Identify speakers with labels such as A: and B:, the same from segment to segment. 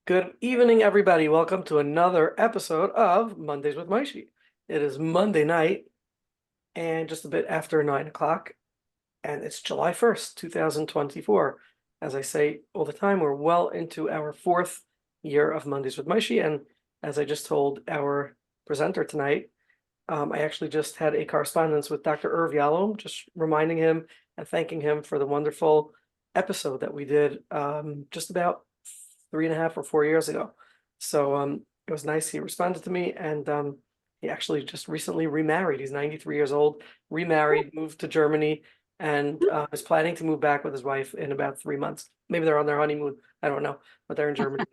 A: Good evening, everybody. Welcome to another episode of Mondays with Maishi. It is Monday night and just a bit after 9 o'clock, and it's July 1st, 2024. As I say all the time, we're well into our fourth year of Mondays with Maishi, and as I just told our presenter tonight, I actually just had a correspondence with Dr. Irv Yalom, just reminding him and thanking him for the wonderful episode that we did just about 3.5 or 4 years ago. So it was nice. He responded to me, and he actually just recently remarried. He's 93 years old, remarried, moved to Germany, and is planning to move back with his wife in about 3 months. Maybe they're on their honeymoon. I don't know, but they're in Germany.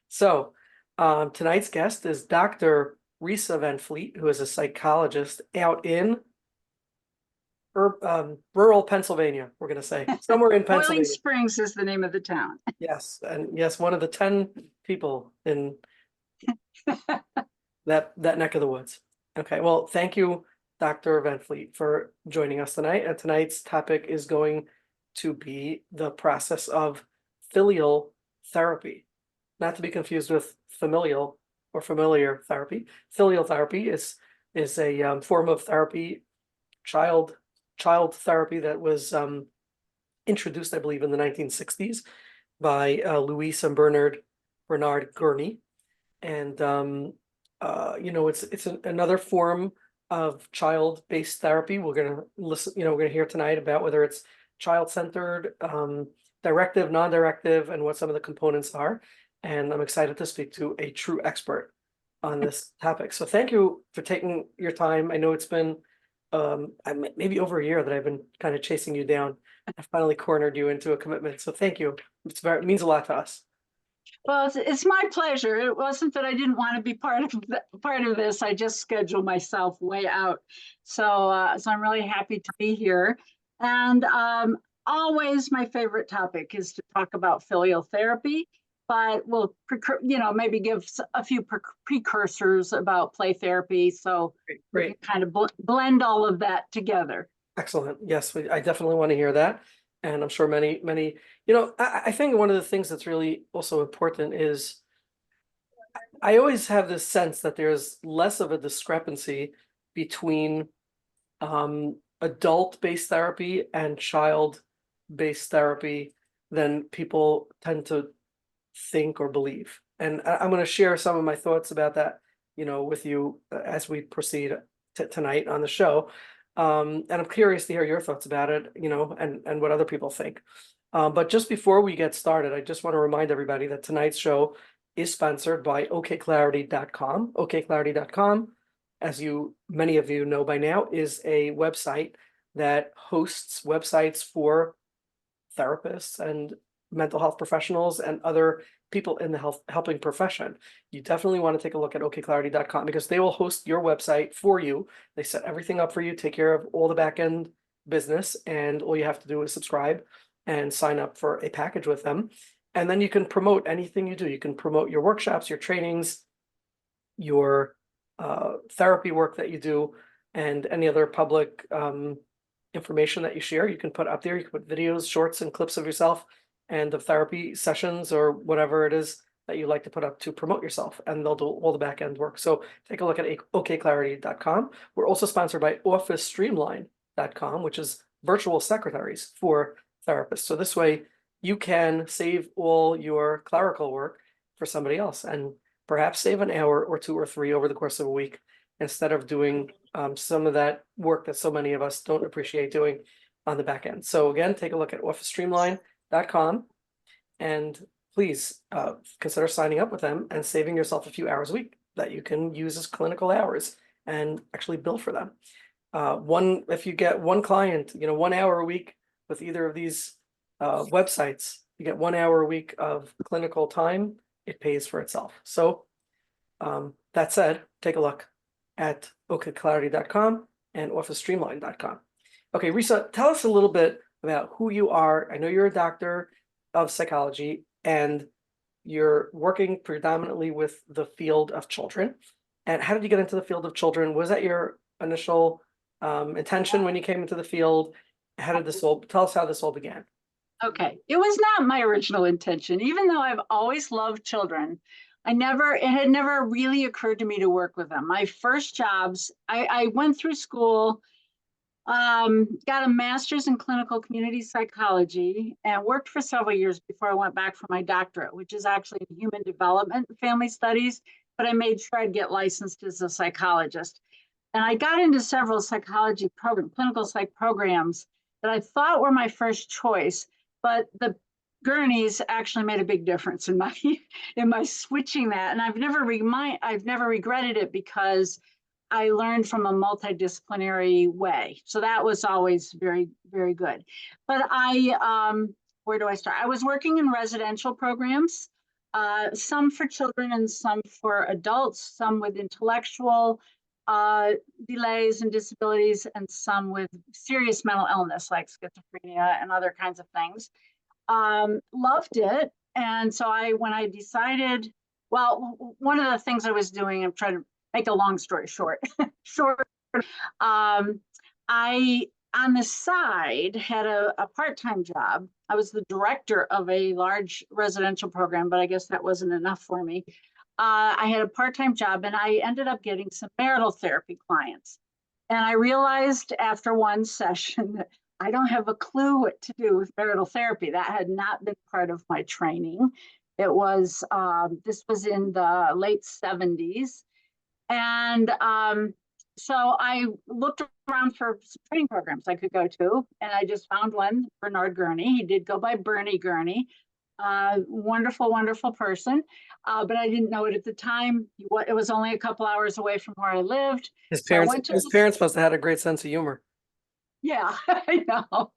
A: So tonight's guest is Dr. Risa VanFleet, who is a psychologist out in rural Pennsylvania, we're going to say, somewhere in
B: Boiling
A: Pennsylvania.
B: Springs is the name of the town.
A: Yes, and yes, one of the 10 people in that neck of the woods. Okay, well, thank you, Dr. VanFleet, for joining us tonight. And tonight's topic is going to be the process of filial therapy, not to be confused with familial or familiar therapy. Filial therapy is a form of therapy, child therapy that was introduced, I believe, in the 1960s by Louis and Bernard Gurney, and it's another form of child-based therapy. We're gonna listen. We're gonna hear tonight about whether it's child-centered, directive, non-directive, and what some of the components are. And I'm excited to speak to a true expert on this topic. So thank you for taking your time. I know it's been maybe over a year that I've been kind of chasing you down. I finally cornered you into a commitment. So thank you. It means a lot to us.
B: Well, it's my pleasure. It wasn't that I didn't want to be part of this. I just scheduled myself way out. So I'm really happy to be here. And always my favorite topic is to talk about filial therapy, but we'll maybe give a few precursors about play therapy. So we can kind of blend all of that together.
A: Excellent. Yes, I definitely want to hear that. And I'm sure many, I think one of the things that's really also important is I always have this sense that there's less of a discrepancy between adult-based therapy and child-based therapy than people tend to think or believe. And I'm going to share some of my thoughts about that, with you as we proceed tonight on the show. And I'm curious to hear your thoughts about it, and what other people think. But just before we get started, I just want to remind everybody that tonight's show is sponsored by OKclarity.com. OKclarity.com, as many of you know by now, is a website that hosts websites for therapists and mental health professionals and other people in the helping profession. You definitely want to take a look at OKclarity.com because they will host your website for you. They set everything up for you, take care of all the back end business, and all you have to do is subscribe and sign up for a package with them. And then you can promote anything you do. You can promote your workshops, your trainings, your therapy work that you do, and any other public information that you share. You can put up there. You can put videos, shorts, and clips of yourself and of therapy sessions or whatever it is that you like to put up to promote yourself, and they'll do all the back end work. So take a look at OKclarity.com. We're also sponsored by OfficeStreamline.com, which is virtual secretaries for therapists. So this way you can save all your clerical work for somebody else and perhaps save an hour or 2 or 3 over the course of a week instead of doing some of that work that so many of us don't appreciate doing on the back end. So again, take a look at OfficeStreamline.com and please consider signing up with them and saving yourself a few hours a week that you can use as clinical hours and actually bill for them. If you get one client, 1 hour a week with either of these websites, you get 1 hour a week of clinical time. It pays for itself. So that said, take a look at OKclarity.com and OfficeStreamline.com. Okay, Risa, tell us a little bit about who you are. I know you're a doctor of psychology and you're working predominantly with the field of children. And how did you get into the field of children? Was that your initial intention when you came into the field? How did this all, tell us how this all began?
B: Okay. It was not my original intention, even though I've always loved children. It had never really occurred to me to work with them. My first jobs, I went through school, got a master's in clinical community psychology, and worked for several years before I went back for my doctorate, which is actually in human development and family studies. But I made sure I'd get licensed as a psychologist. And I got into several psychology program, clinical psych programs that I thought were my first choice, but the gurneys actually made a big difference in my in my switching that. And I've never regretted it because I learned from a multidisciplinary way. So that was always very, very good. But where do I start? I was working in residential programs, some for children and some for adults, some with intellectual delays and disabilities, and some with serious mental illness like schizophrenia and other kinds of things. Loved it. And so when I decided, well, one of the things I was doing, I'm trying to make a long story short, I, on the side, had a part-time job. I was the director of a large residential program, but I guess that wasn't enough for me. I had a part-time job, and I ended up getting some marital therapy clients. And I realized after one session that I don't have a clue what to do with marital therapy. That had not been part of my training. This was in the late 70s. And so I looked around for some training programs I could go to, and I just found one, Bernard Gurney. He did go by Bernie Gurney. Wonderful, wonderful person. But I didn't know it at the time. It was only a couple hours away from where I lived.
A: His
B: So I
A: parents,
B: went to
A: his parents must have had a great sense of humor.
B: Yeah, I know.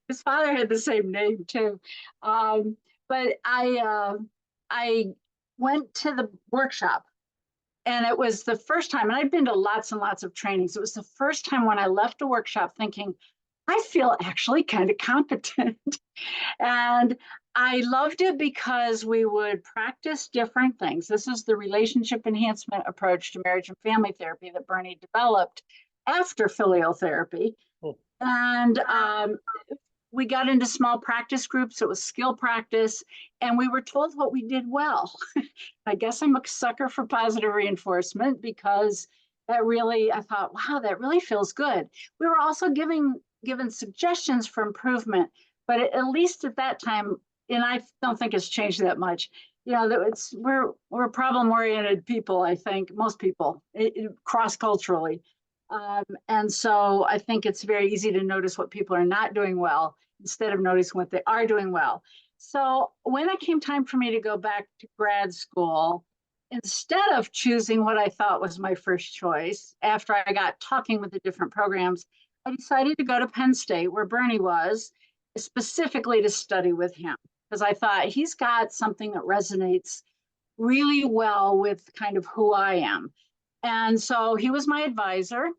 B: His father had the same name too. But I went to the workshop, and it was the first time, and I'd been to lots and lots of trainings. It was the first time when I left a workshop thinking, I feel actually kind of competent. And I loved it because we would practice different things. This is the relationship enhancement approach to marriage and family therapy that Bernie developed after filial therapy.
A: Oh.
B: And we got into small practice groups. It was skill practice, and we were told what we did well. I guess I'm a sucker for positive reinforcement because I thought, wow, that really feels good. We were also given suggestions for improvement, but at least at that time, and I don't think it's changed that much. We're problem-oriented people. I think most people, cross-culturally. And so I think it's very easy to notice what people are not doing well instead of noticing what they are doing well. So when it came time for me to go back to grad school, instead of choosing what I thought was my first choice, after I got talking with the different programs, I decided to go to Penn State, where Bernie was, specifically to study with him, because I thought he's got something that resonates really well with kind of who I am. And so he was my advisor.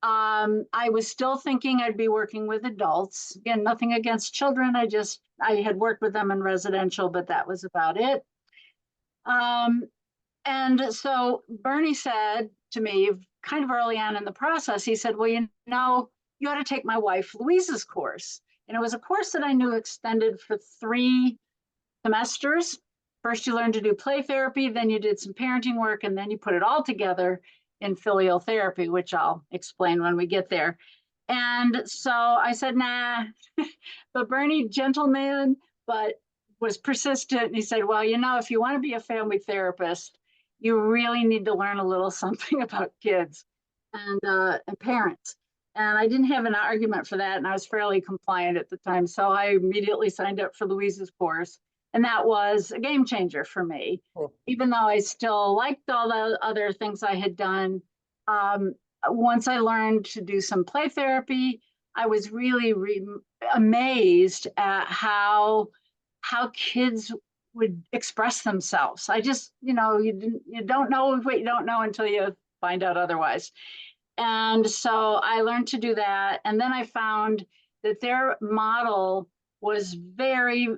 B: I was still thinking I'd be working with adults. Again, nothing against children. I had worked with them in residential, but that was about it. And so Bernie said to me, kind of early on in the process, he said, well, you ought to take my wife Louisa's course. And it was a course that I knew extended for 3 semesters. First, you learned to do play therapy, then you did some parenting work, and then you put it all together in filial therapy, which I'll explain when we get there. And so I said, nah. But Bernie, gentleman, but was persistent. And he said, well, if you want to be a family therapist, you really need to learn a little something about kids and parents. And I didn't have an argument for that, and I was fairly compliant at the time. So I immediately signed up for Louisa's course. And that was a game changer for me, even though I still liked all the other things I had done. Once I learned to do some play therapy, I was really amazed at how kids would express themselves. I just, you don't know what you don't know until you find out otherwise. And so I learned to do that. And then I found that their model was very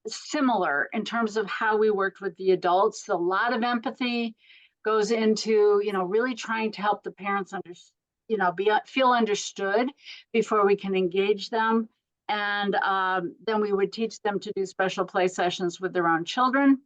B: similar in terms of how we worked with the adults. A lot of empathy goes into, really trying to help the parents feel understood before we can engage them. And then we would teach them to do special play sessions with their own children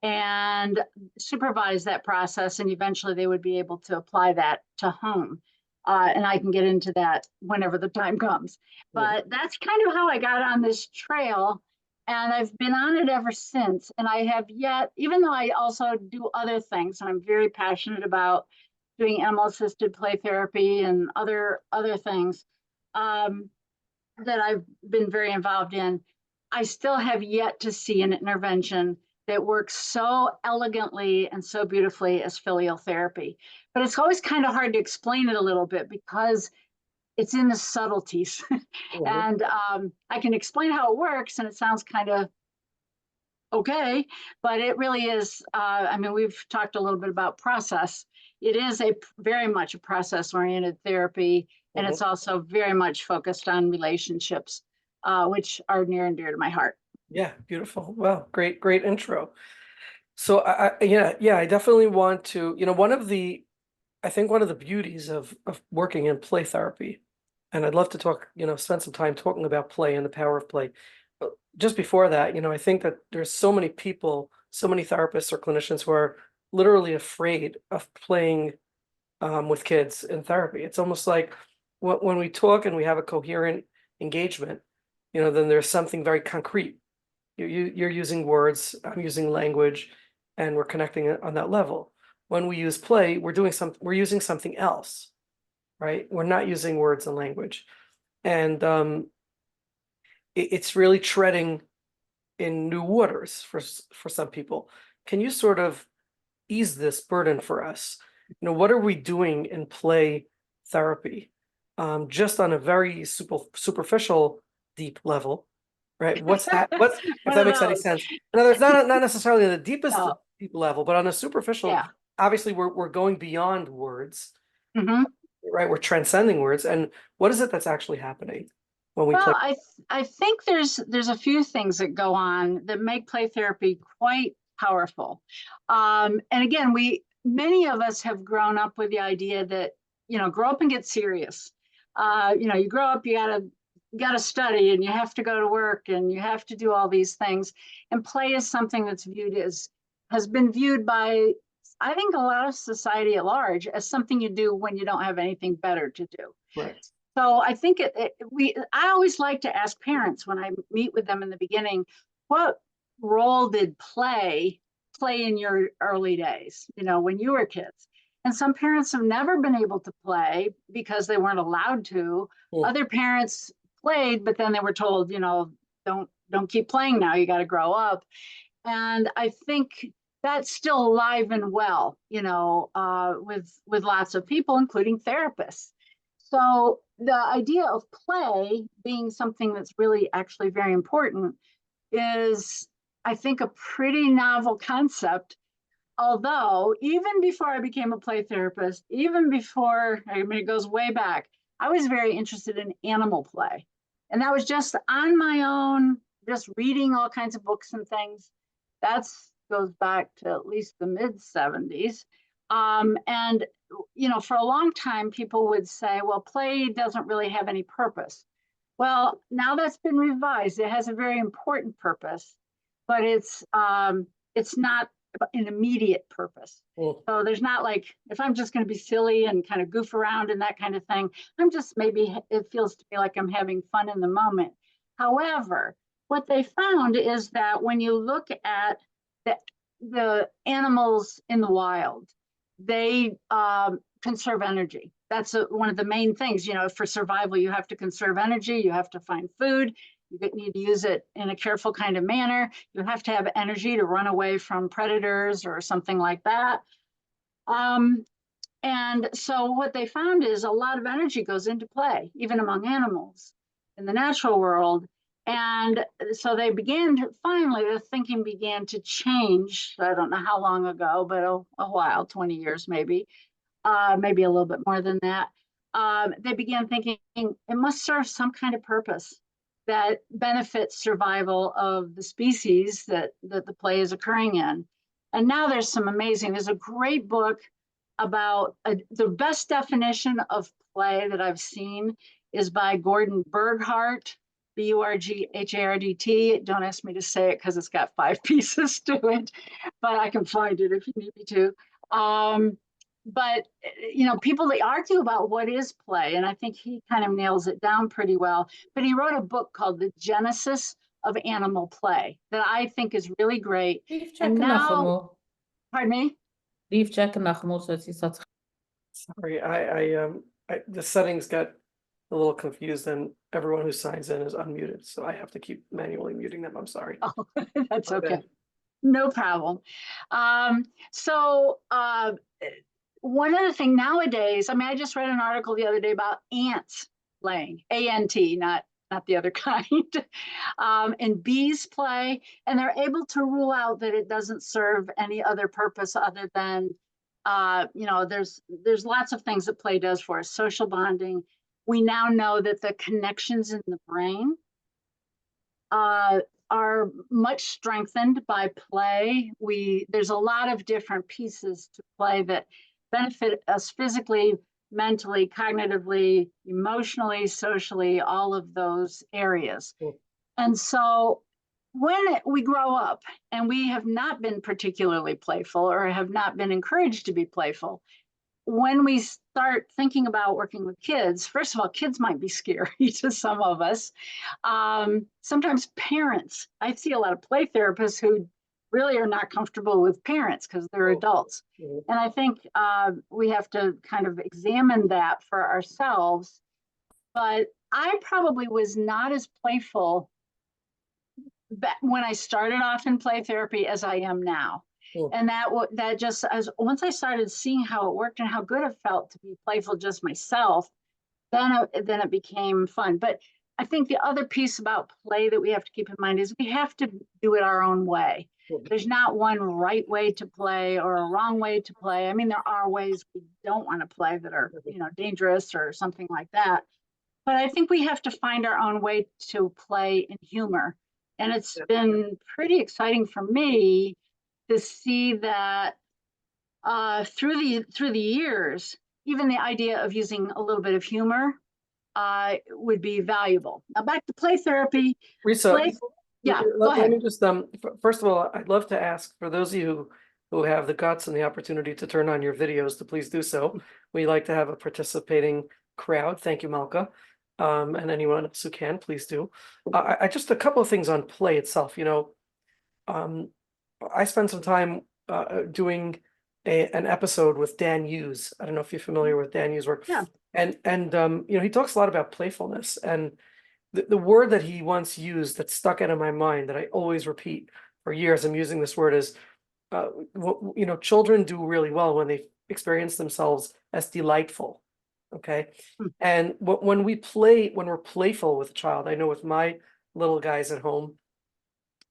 B: and supervise that process. And eventually they would be able to apply that to home. And I can get into that whenever the time comes. But that's kind of how I got on this trail. And I've been on it ever since. And I have yet, even though I also do other things, and I'm very passionate about doing animal-assisted play therapy and other things that I've been very involved in, I still have yet to see an intervention that works so elegantly and so beautifully as filial therapy. But it's always kind of hard to explain it a little bit because it's in the subtleties.
A: Mhm.
B: And I can explain how it works and it sounds kind of okay, but it really is, I mean, we've talked a little bit about process. It is a very much a process-oriented therapy, and
A: Mhm.
B: it's also very much focused on relationships, which are near and dear to my heart.
A: Yeah, beautiful. Wow, great intro. So yeah, I definitely want to, I think one of the beauties of working in play therapy, and I'd love to talk, spend some time talking about play and the power of play. But just before that, I think that there's so many people, so many therapists or clinicians who are literally afraid of playing with kids in therapy. It's almost like when we talk and we have a coherent engagement, then there's something very concrete. You're using words, I'm using language, and we're connecting it on that level. When we use play, we're using something else, right? We're not using words and language. And it's really treading in new waters for some people. Can you sort of ease this burden for us? What are we doing in play therapy? Just on a very superficial, deep level, right? What's if
B: One
A: that
B: of
A: makes any
B: those.
A: sense? In other words, not necessarily the deepest
B: No,
A: deep level, but on a superficial,
B: yeah.
A: obviously we're going beyond words,
B: Mhm.
A: right? We're transcending words. And what is it that's actually happening when we play?
B: Well, I think there's a few things that go on that make play therapy quite powerful. And again, we many of us have grown up with the idea that grow up and get serious. You grow up, you gotta study, and you have to go to work, and you have to do all these things. And play is something that's viewed as has been viewed by I think a lot of society at large as something you do when you don't have anything better to do.
A: Right.
B: So I think I always like to ask parents when I meet with them in the beginning, what role did play in your early days, when you were kids? And some parents have never been able to play because they weren't allowed to.
A: Mm.
B: Other parents played, but then they were told, don't keep playing now, you got to grow up. And I think that's still alive and well, with lots of people, including therapists. So the idea of play being something that's really actually very important is, I think, a pretty novel concept. Although, even before I became a play therapist, even before, I mean, it goes way back, I was very interested in animal play. And that was just on my own, just reading all kinds of books and things. That goes back to at least the mid 70s. And, for a long time, people would say, well, play doesn't really have any purpose. Well, now that's been revised. It has a very important purpose, but it's not an immediate purpose.
A: Mm.
B: So there's not like, if I'm just going to be silly and kind of goof around and that kind of thing, maybe it feels to me like I'm having fun in the moment. However, what they found is that when you look at the, the animals in the wild, they conserve energy. That's one of the main things, for survival. You have to conserve energy, you have to find food, you need to use it in a careful kind of manner. You have to have energy to run away from predators or something like that. Um, and so what they found is a lot of energy goes into play, even among animals in the natural world. And so finally, the thinking began to change. I don't know how long ago, but a while, 20 years maybe, maybe a little bit more than that. They began thinking it must serve some kind of purpose that benefits survival of the species that the play is occurring in. And now there's a great book about the best definition of play that I've seen is by Gordon Berghardt. Burghardt. Don't ask me to say it because it's got 5 pieces to it, but I can find it if you need me to. But people, they argue about what is play, and I think he kind of nails it down pretty well. But he wrote a book called The Genesis of Animal Play that I think is really great.
C: Leave
B: And
C: checken
B: now,
C: nachmo.
B: pardon me?
C: Leave checken nachmo, so it's that.
A: Sorry, the settings got a little confused and everyone who signs in is unmuted, so I have to keep manually muting them. I'm sorry.
B: Oh, that's
A: My
B: okay.
A: bad.
B: No problem. So one other thing nowadays, I mean, I just read an article the other day about ants laying, A-N-T, not the other kind, and bees play, and they're able to rule out that it doesn't serve any other purpose other than, there's lots of things that play does for us, social bonding. We now know that the connections in the brain are much strengthened by play. There's a lot of different pieces to play that benefit us physically, mentally, cognitively, emotionally, socially, all of those areas.
A: Cool.
B: And so when we grow up and we have not been particularly playful or have not been encouraged to be playful, when we start thinking about working with kids, first of all, kids might be scary to some of us. Sometimes parents, I see a lot of play therapists who really are not comfortable with parents because they're adults. And I think we have to kind of examine that for ourselves. But I probably was not as playful when I started off in play therapy as I am now. And that just, as once I started seeing how it worked and how good it felt to be playful just myself, then it became fun. But I think the other piece about play that we have to keep in mind is we have to do it our own way. There's not one right way to play or a wrong way to play. I mean, there are ways we don't want to play that are, dangerous or something like that. But I think we have to find our own way to play in humor. And it's been pretty exciting for me to see that through the years, even the idea of using a little bit of humor would be valuable. Now back to play therapy.
A: Risa,
B: Yeah, go
A: let
B: ahead.
A: me just first of all, I'd love to ask for those of you who have the guts and the opportunity to turn on your videos to please do so. We like to have a participating crowd. Thank you, Malka. And anyone else who can, please do. I just a couple of things on play itself. I spent some time doing an episode with Dan Hughes. I don't know if you're familiar with Dan Hughes' work.
B: Yeah.
A: And he talks a lot about playfulness. And the word that he once used that stuck out of my mind that I always repeat for years, I'm using this word is, children do really well when they experience themselves as delightful. Okay. And when we're playful with a child, I know with my little guys at home,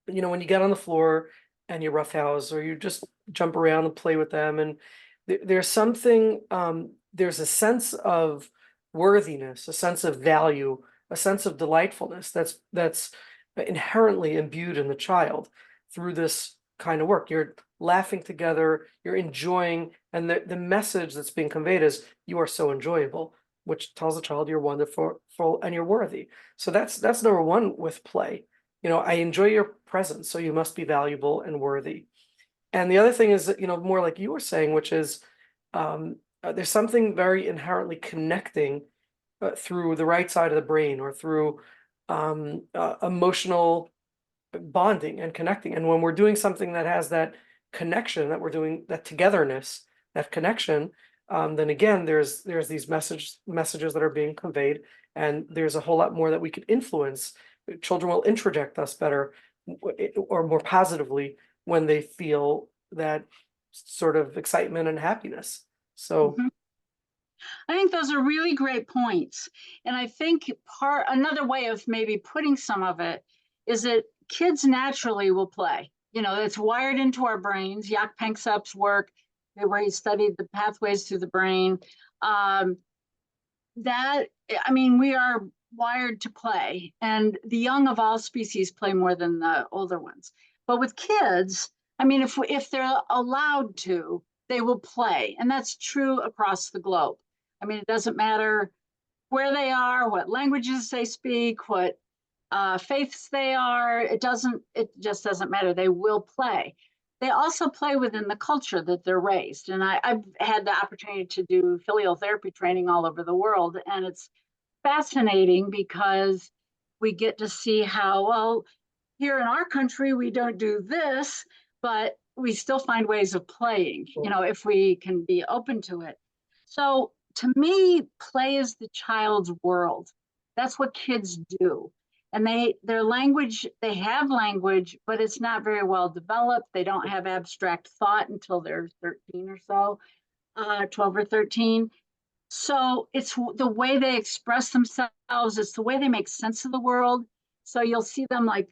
A: when you get on the floor and you roughhouse or you just jump around and play with them, and there's something, there's a sense of worthiness, a sense of value, a sense of delightfulness that's inherently imbued in the child through this kind of work. You're laughing together, you're enjoying, and the message that's being conveyed is you are so enjoyable, which tells the child you're wonderful and you're worthy. So that's number one with play. I enjoy your presence, so you must be valuable and worthy. And the other thing is that, more like you were saying, which is there's something very inherently connecting through the right side of the brain or through emotional bonding and connecting. And when we're doing something that has that connection, that we're doing that togetherness, that connection, then again, there's these messages that are being conveyed, and there's a whole lot more that we could influence. Children will introject us better or more positively when they feel that sort of excitement and happiness. So
B: I think those are really great points. And I think another way of maybe putting some of it is that kids naturally will play. It's wired into our brains. Jaak Panksepp's work, where he studied the pathways through the brain. We are wired to play, and the young of all species play more than the older ones. But with kids, if they're allowed to, they will play, and that's true across the globe. It doesn't matter where they are, what languages they speak, what faiths they are. It just doesn't matter. They will play. They also play within the culture that they're raised. And I've had the opportunity to do filial therapy training all over the world. And it's fascinating because we get to see how, well, here in our country, we don't do this, but we still find ways of playing, if we can be open to it. So to me, play is the child's world. That's what kids do. And their language, they have language, but it's not very well developed. They don't have abstract thought until they're 13 or so, 12 or 13. So it's the way they express themselves. It's the way they make sense of the world. So you'll see them like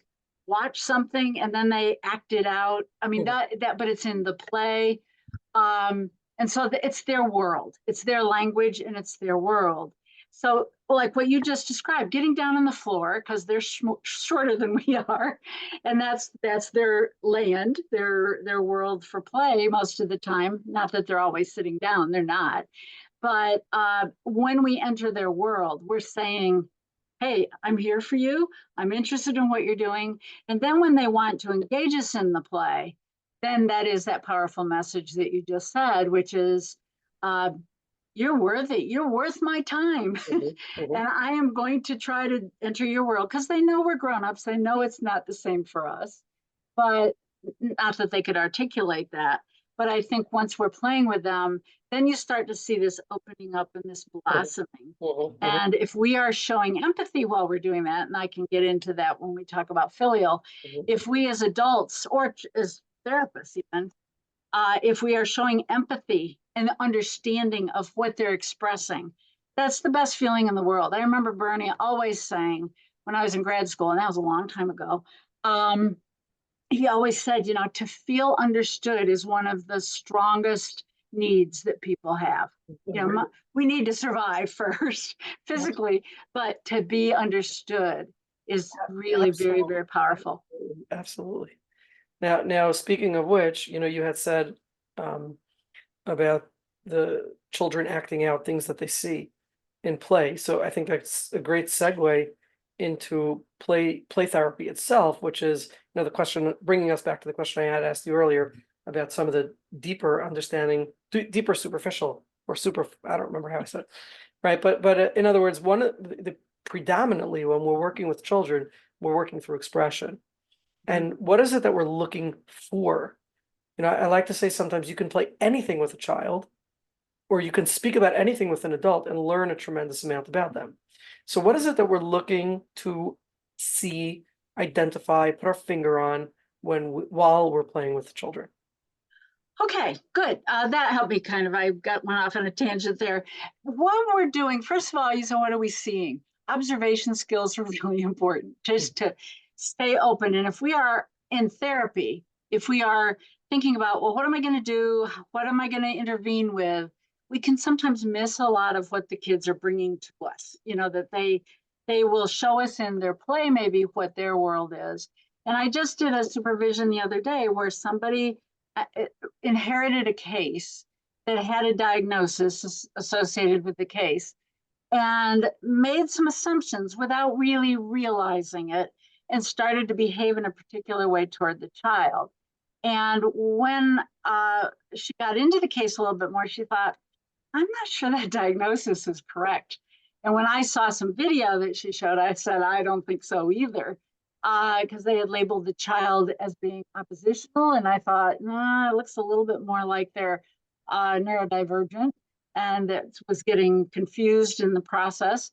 B: watch something and then they act it out. I mean, but it's in the play. And so it's their world, it's their language, and it's their world. So like what you just described, getting down on the floor because they're shorter than we are, and that's their land, their world for play most of the time. Not that they're always sitting down, they're not. But when we enter their world, we're saying, hey, I'm here for you. I'm interested in what you're doing. And then when they want to engage us in the play, then that is that powerful message that you just said, which is, you're worth it. You're worth my time. And I am going to try to enter your world because they know we're grown-ups. They know it's not the same for us, but not that they could articulate that. But I think once we're playing with them, then you start to see this opening up and this blossoming. And if we are showing empathy while we're doing that, and I can get into that when we talk about filial, if we as adults or as therapists even, if we are showing empathy and understanding of what they're expressing, that's the best feeling in the world. I remember Bernie always saying when I was in grad school, and that was a long time ago, he always said, to feel understood is one of the strongest needs that people have. We need to survive first physically, but to be understood is really very, very powerful.
A: Absolutely. Now, speaking of which, you had said about the children acting out things that they see in play. So I think that's a great segue into play therapy itself, which is, the question, bringing us back to the question I had asked you earlier about some of the deeper understanding, deeper superficial or I don't remember how I said it, right? But in other words, one of the predominantly when we're working with children, we're working through expression. And what is it that we're looking for? I like to say sometimes you can play anything with a child, or you can speak about anything with an adult and learn a tremendous amount about them. So what is it that we're looking to see, identify, put our finger on while we're playing with the children?
B: Okay, good. That helped me I went off on a tangent there. What we're doing, first of all, you said, what are we seeing? Observation skills are really important, just to stay open. And if we are in therapy, if we are thinking about, well, what am I going to do? What am I going to intervene with? We can sometimes miss a lot of what the kids are bringing to us, that they will show us in their play, maybe what their world is. And I just did a supervision the other day where somebody inherited a case that had a diagnosis associated with the case and made some assumptions without really realizing it and started to behave in a particular way toward the child. And when she got into the case a little bit more, she thought, I'm not sure that diagnosis is correct. And when I saw some video that she showed, I said, I don't think so either. Because they had labeled the child as being oppositional. And I thought, it looks a little bit more like they're neurodivergent, and that was getting confused in the process.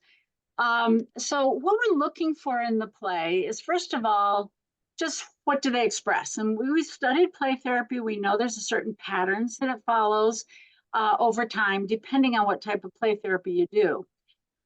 B: So what we're looking for in the play is, first of all, just what do they express? And we studied play therapy. We know there's a certain patterns that it follows over time, depending on what type of play therapy you do.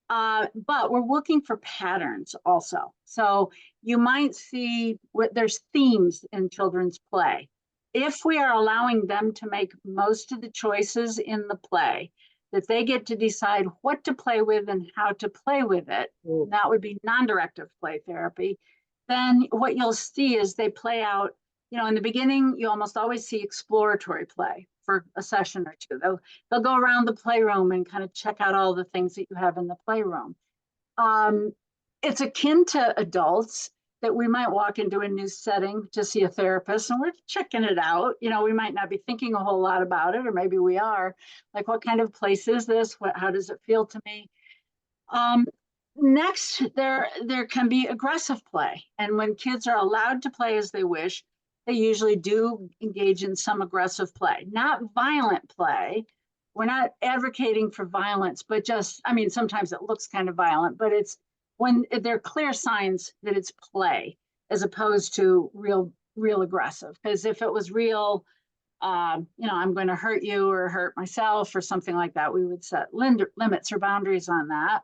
B: But we're looking for patterns also. So you might see there's themes in children's play. If we are allowing them to make most of the choices in the play, that they get to decide what to play with and how to play with it, that would be non-directive play therapy, then what you'll see is they play out, in the beginning, you almost always see exploratory play for a session or two. They'll go around the playroom and kind of check out all the things that you have in the playroom. it's akin to adults that we might walk into a new setting to see a therapist and we're checking it out. You know, we might not be thinking a whole lot about it, or maybe we are. Like, what kind of place is this? How does it feel to me? Next, there can be aggressive play. And when kids are allowed to play as they wish, they usually do engage in some aggressive play, not violent play. We're not advocating for violence, but just, I mean, sometimes it looks kind of violent, but it's when there are clear signs that it's play as opposed to real aggressive. Because if it was real, you know, I'm going to hurt you or hurt myself or something like that, we would set limits or boundaries on that.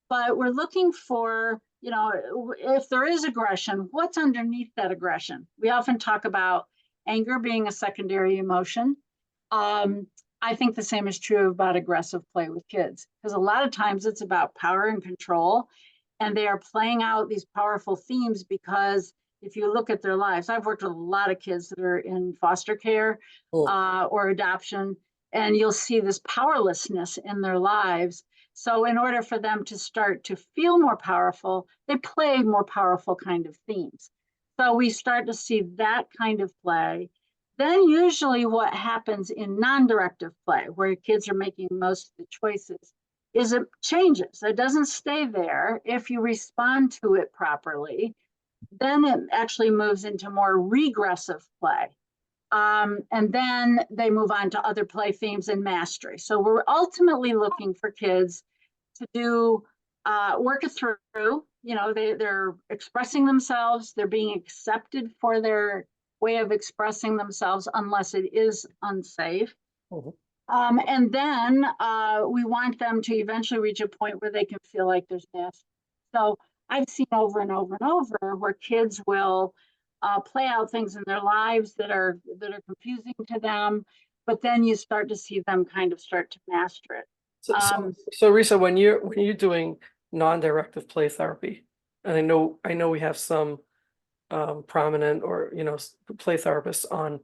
B: But we're looking for, you know, if there is aggression, what's underneath that aggression? We often talk about anger being a secondary emotion. I think the same is true about aggressive play with kids, because a lot of times it's about power and control, and they are playing out these powerful themes because if you look at their lives, I've worked with a lot of kids that are in foster care or adoption, and you'll see this powerlessness in their lives. So in order for them to start to feel more powerful, they play more powerful kind of themes. So we start to see that kind of play. Then usually what happens in non-directive play, where kids are making most of the choices, is it changes. It doesn't stay there. If you respond to it properly, then it actually moves into more regressive play. And then they move on to other play themes and mastery. So we're ultimately looking for kids to do work it through. You know, they're expressing themselves. They're being accepted for their way of expressing themselves, unless it is unsafe. And then we want them to eventually reach a point where they can feel like there's mastery. So I've seen over and over and over where kids will play out things in their lives that are confusing to them, but then you start to see them kind of start to master it.
A: So Risa, when you're doing non-directive play therapy, and I know we have some prominent or play therapists on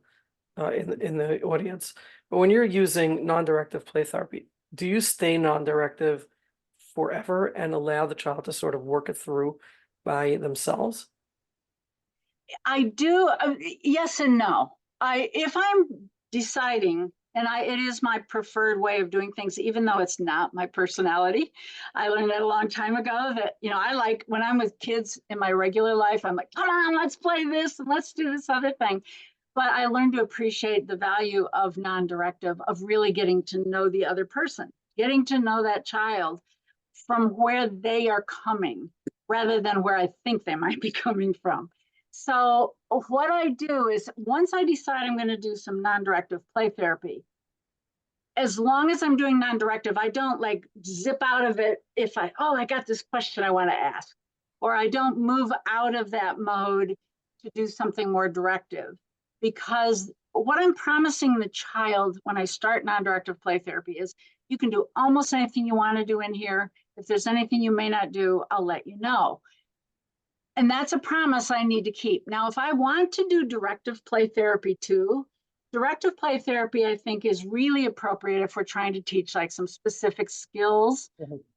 A: in the audience, but when you're using non-directive play therapy, do you stay non-directive forever and allow the child to sort of work it through by themselves?
B: I do, yes and no. If I'm deciding, and it is my preferred way of doing things, even though it's not my personality. I learned that a long time ago that, I like when I'm with kids in my regular life, I'm like, come on, let's play this and let's do this other thing. But I learned to appreciate the value of non-directive, of really getting to know the other person, getting to know that child from where they are coming rather than where I think they might be coming from. So what I do is once I decide I'm going to do some non-directive play therapy, as long as I'm doing non-directive, I don't like zip out of it if I got this question I want to ask, or I don't move out of that mode to do something more directive, because what I'm promising the child when I start non-directive play therapy is you can do almost anything you want to do in here. If there's anything you may not do, I'll let you know. And that's a promise I need to keep. Now, if I want to do directive play therapy too, directive play therapy, I think, is really appropriate if we're trying to teach like some specific skills,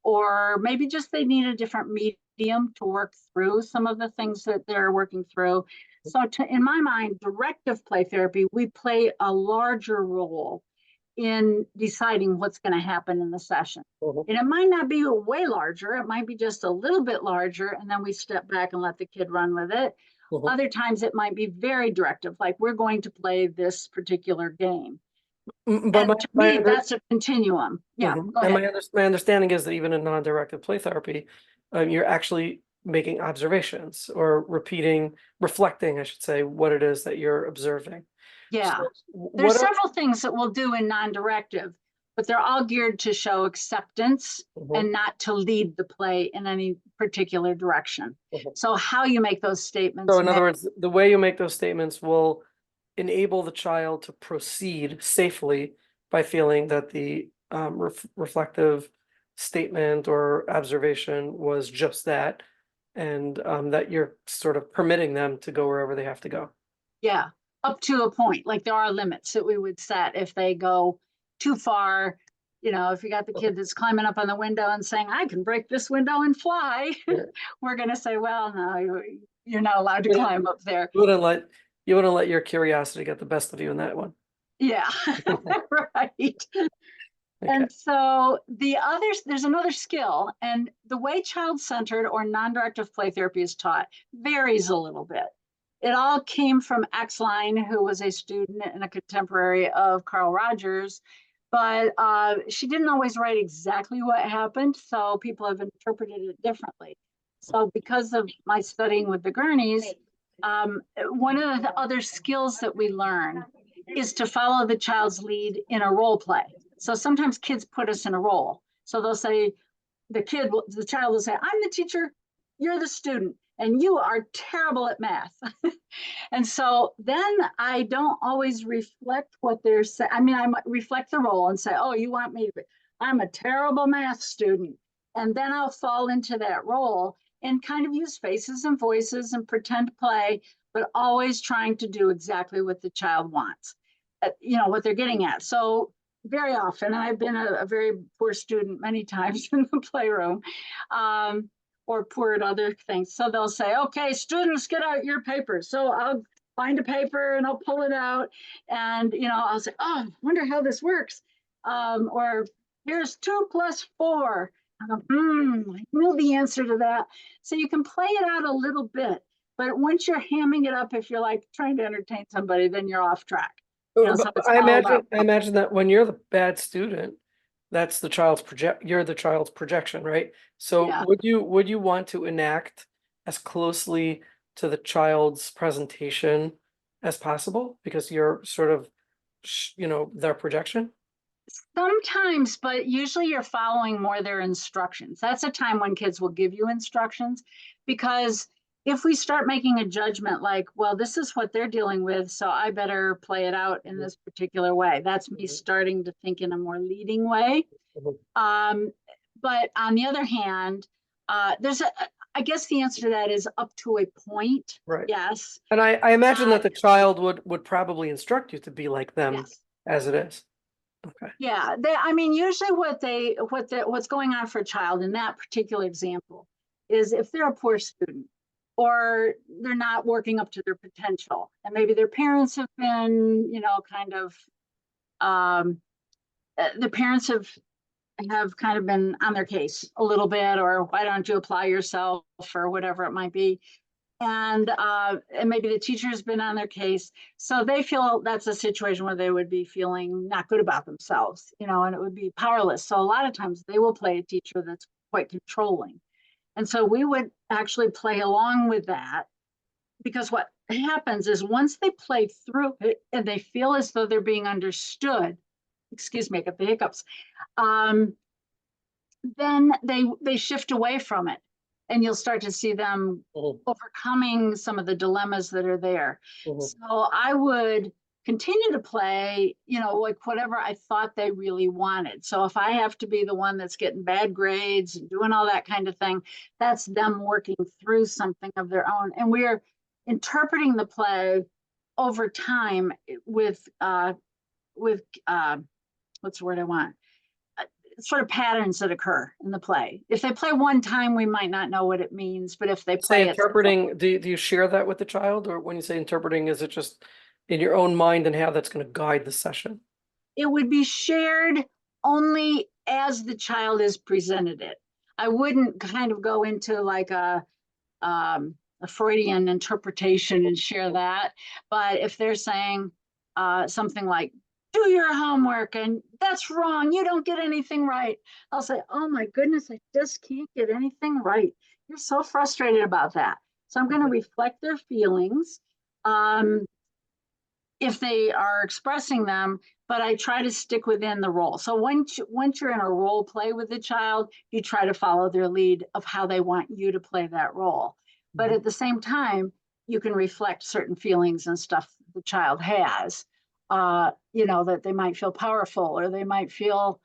B: or maybe just they need a different medium to work through some of the things that they're working through. So in my mind, directive play therapy, we play a larger role in deciding what's going to happen in the session. And it might not be way larger. It might be just a little bit larger. And then we step back and let the kid run with it. Other times it might be very directive, like we're going to play this particular game. But to me, that's a continuum. Yeah.
A: And my understanding is that even in non-directive play therapy, you're actually making observations or reflecting, I should say, what it is that you're observing.
B: Yeah,
A: so
B: there's several things that we'll do in non-directive, but they're all geared to show acceptance and not to lead the play in any particular direction. So how you make those statements.
A: So in other words, the way you make those statements will enable the child to proceed safely by feeling that the reflective statement or observation was just that, and that you're sort of permitting them to go wherever they have to go.
B: Yeah. Up to a point, like there are limits that we would set if they go too far. if you got the kid that's climbing up on the window and saying, I can break this window and fly,
A: Yeah.
B: we're going to say, well, no, you're not allowed to
A: Yeah.
B: climb up there.
A: You wouldn't let your curiosity get the best of you in that one.
B: Yeah, right.
A: Okay.
B: And so there's another skill, and the way child-centered or non-directive play therapy is taught varies a little bit. It all came from X-Line, who was a student and a contemporary of Carl Rogers, but she didn't always write exactly what happened, so people have interpreted it differently. So because of my studying with the Gurneys, one of the other skills that we learn is to follow the child's lead in a role play. So sometimes kids put us in a role. So they'll say, the child will say, I'm the teacher, you're the student, and you are terrible at math. And so then I don't always reflect what they're saying. I mean, I might reflect the role and say, oh, you want me to, I'm a terrible math student. And then I'll fall into that role and kind of use faces and voices and pretend to play, but always trying to do exactly what the child wants, what they're getting at. So very often, and I've been a very poor student many times in the playroom, or poor at other things. So they'll say, okay, students, get out your papers. So I'll find a paper and I'll pull it out, and I'll say, oh, I wonder how this works. Or here's 2 + 4. I go, I know the answer to that. So you can play it out a little bit, but once you're hamming it up, if you're like trying to entertain somebody, then you're off track. So it's
A: I
B: all about.
A: imagine that when you're the bad student, that's the child's you're the child's projection, right? So
B: Yeah.
A: would you want to enact as closely to the child's presentation as possible because you're sort of, their projection?
B: Sometimes, but usually you're following more their instructions. That's a time when kids will give you instructions, because if we start making a judgment like, well, this is what they're dealing with, so I better play it out in this particular way. That's me starting to think in a more leading way. But on the other hand, I guess the answer to that is up to a point.
A: Right.
B: Yes.
A: And I imagine that the child would probably instruct you to be like them
B: Yes.
A: as it is. Okay.
B: Yeah, I mean, usually what's going on for a child in that particular example is if they're a poor student or they're not working up to their potential, and maybe their parents have been, kind of, the parents have kind of been on their case a little bit, or why don't you apply yourself, or whatever it might be. And maybe the teacher's been on their case. So they feel that's a situation where they would be feeling not good about themselves, and it would be powerless. So a lot of times they will play a teacher that's quite controlling. And so we would actually play along with that, because what happens is once they play through it and they feel as though they're being understood, excuse me, I got the hiccups, then they shift away from it. And you'll start to see them overcoming some of the dilemmas that are there. So I would continue to play, like whatever I thought they really wanted. So if I have to be the one that's getting bad grades and doing all that kind of thing, that's them working through something of their own. And we're interpreting the play over time with what's the word I want? Sort of patterns that occur in the play. If they play one time, we might not know what it means, but if they play
A: interpreting, do you share that with the child, or when you say interpreting, is it just in your own mind and how that's going to guide the session?
B: It would be shared only as the child is presented it. I wouldn't kind of go into like a Freudian interpretation and share that. But if they're saying something like, do your homework, and that's wrong, you don't get anything right, I'll say, oh my goodness, I just can't get anything right. You're so frustrated about that. So I'm going to reflect their feelings if they are expressing them, but I try to stick within the role. So once you're in a role play with the child, you try to follow their lead of how they want you to play that role. But at the same time, you can reflect certain feelings and stuff the child has. That they might feel powerful, or they might feel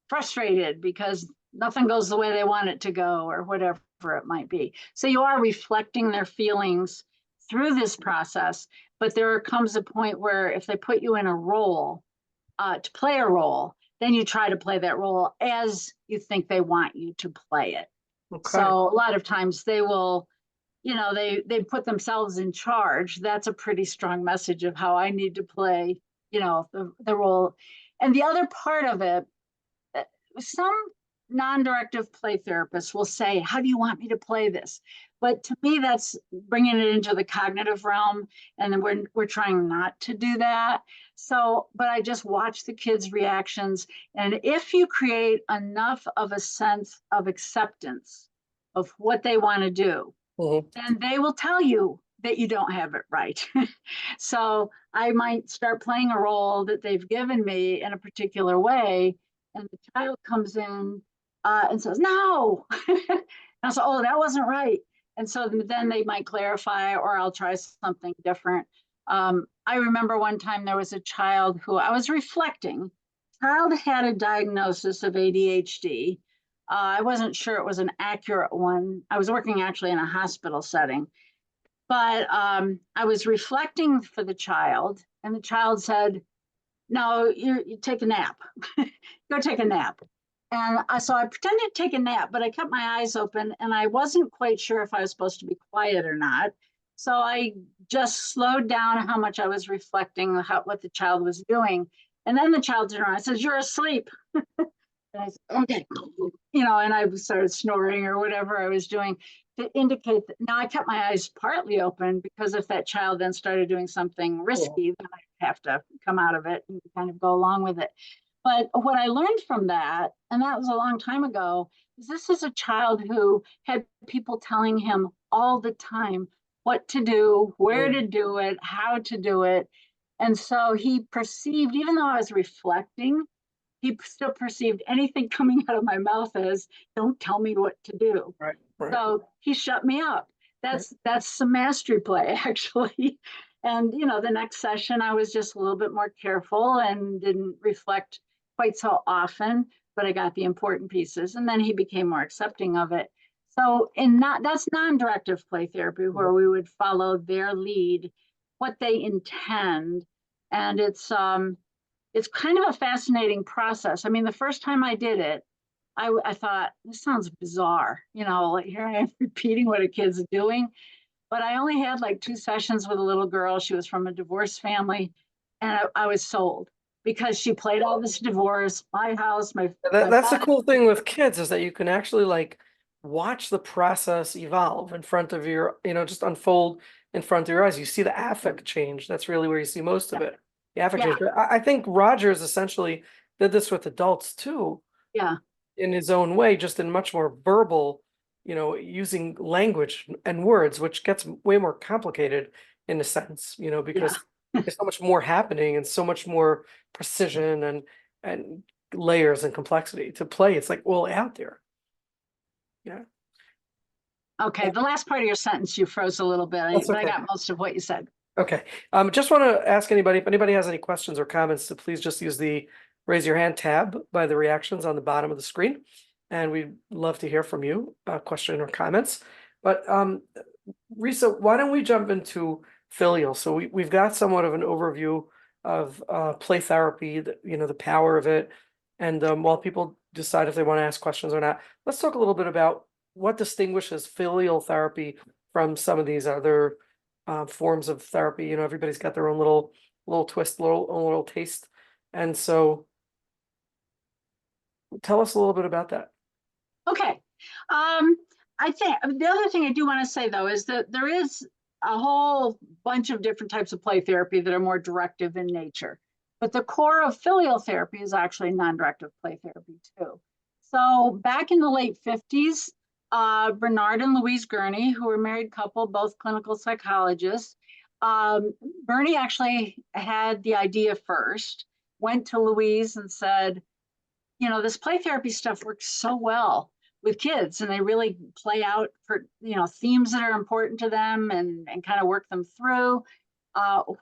B: frustrated because nothing goes the way they want it to go, or whatever it might be. So you are reflecting their feelings through this process, but there comes a point where if they put you in a role, to play a role, then you try to play that role as you think they want you to play it.
A: Okay.
B: So a lot of times they will, they put themselves in charge. That's a pretty strong message of how I need to play, the role. And the other part of it, some non-directive play therapists will say, how do you want me to play this? But to me, that's bringing it into the cognitive realm. And then we're trying not to do that. So, but I just watch the kids' reactions. And if you create enough of a sense of acceptance of what they want to do, then they will tell you that you don't have it right. So I might start playing a role that they've given me in a particular way, and the child comes in and says, no. And I say, oh, that wasn't right. And so then they might clarify, or I'll try something different. I remember one time there was a child who I was reflecting. Child had a diagnosis of ADHD. I wasn't sure it was an accurate one. I was working actually in a hospital setting. But I was reflecting for the child, and the child said, no, you take a nap. Go take a nap. And so I pretended to take a nap, but I kept my eyes open, and I wasn't quite sure if I was supposed to be quiet or not. So I just slowed down how much I was reflecting what the child was doing. And then the child turned around and says, you're asleep. And I said, okay, and I started snoring or whatever I was doing to indicate that now I kept my eyes partly open, because if that child then started doing something risky, then I'd have to come out of it and kind of go along with it. But what I learned from that, and that was a long time ago, is this is a child who had people telling him all the time what to do, where to do it, how to do it. And so he perceived, even though I was reflecting, he still perceived anything coming out of my mouth as, don't tell me what to do.
A: Right.
B: So he shut me up. That's some mastery play, actually. And, the next session, I was just a little bit more careful and didn't reflect quite so often, but I got the important pieces. And then he became more accepting of it. So that's non-directive play therapy, where we would follow their lead, what they intend. And it's kind of a fascinating process. I mean, the first time I did it, I thought, this sounds bizarre. Like here I am repeating what a kid's doing. But I only had like 2 sessions with a little girl. She was from a divorced family. And I was sold, because she played all this divorce, my house,
A: That's the cool thing with kids, is that you can actually like watch the process evolve in front of your, just unfold in front of your eyes. You see the affect change. That's really where you see most of it. The affect change. But I think Rogers essentially did this with adults too.
B: Yeah.
A: In his own way, just in much more verbal, using language and words, which gets way more complicated in a sense, because there's so much more happening and so much more precision and layers and complexity to play. It's like all out there. Yeah.
B: Okay. The last part of your sentence, you froze a little bit, but I got most of what you said.
A: Okay. Just want to ask anybody, if anybody has any questions or comments, to please just use the raise your hand tab by the reactions on the bottom of the screen. And we'd love to hear from you, question or comments. But Risa, why don't we jump into Filial? So we've got somewhat of an overview of play therapy, the power of it. And while people decide if they want to ask questions or not, let's talk a little bit about what distinguishes filial therapy from some of these other forms of therapy. Everybody's got their own little twist, little taste. And so tell us a little bit about that.
B: Okay. I think the other thing I do want to say, though, is that there is a whole bunch of different types of play therapy that are more directive in nature. But the core of filial therapy is actually non-directive play therapy, too. So back in the late 50s, Bernard and Louise Gurney, who were a married couple, both clinical psychologists, Bernie actually had the idea first, went to Louise and said, this play therapy stuff works so well with kids, and they really play out for, themes that are important to them and kind of work them through.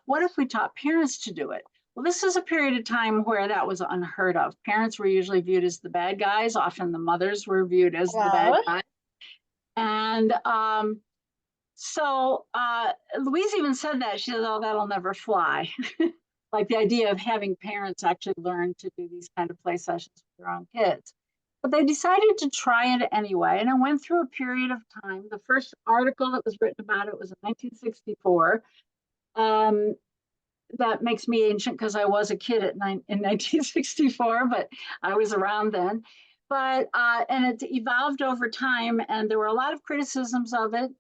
B: What if we taught parents to do it? Well, this is a period of time where that was unheard of. Parents were usually viewed as the bad guys. Often the mothers were viewed as the bad guys. And so Louise even said that. She said, oh, that'll never fly. like the idea of having parents actually learn to do these kind of play sessions with their own kids. But they decided to try it anyway, and it went through a period of time. The first article that was written about it was in 1964. That makes me ancient because I was a kid in 1964, but I was around then. But and it evolved over time, and there were a lot of criticisms of it.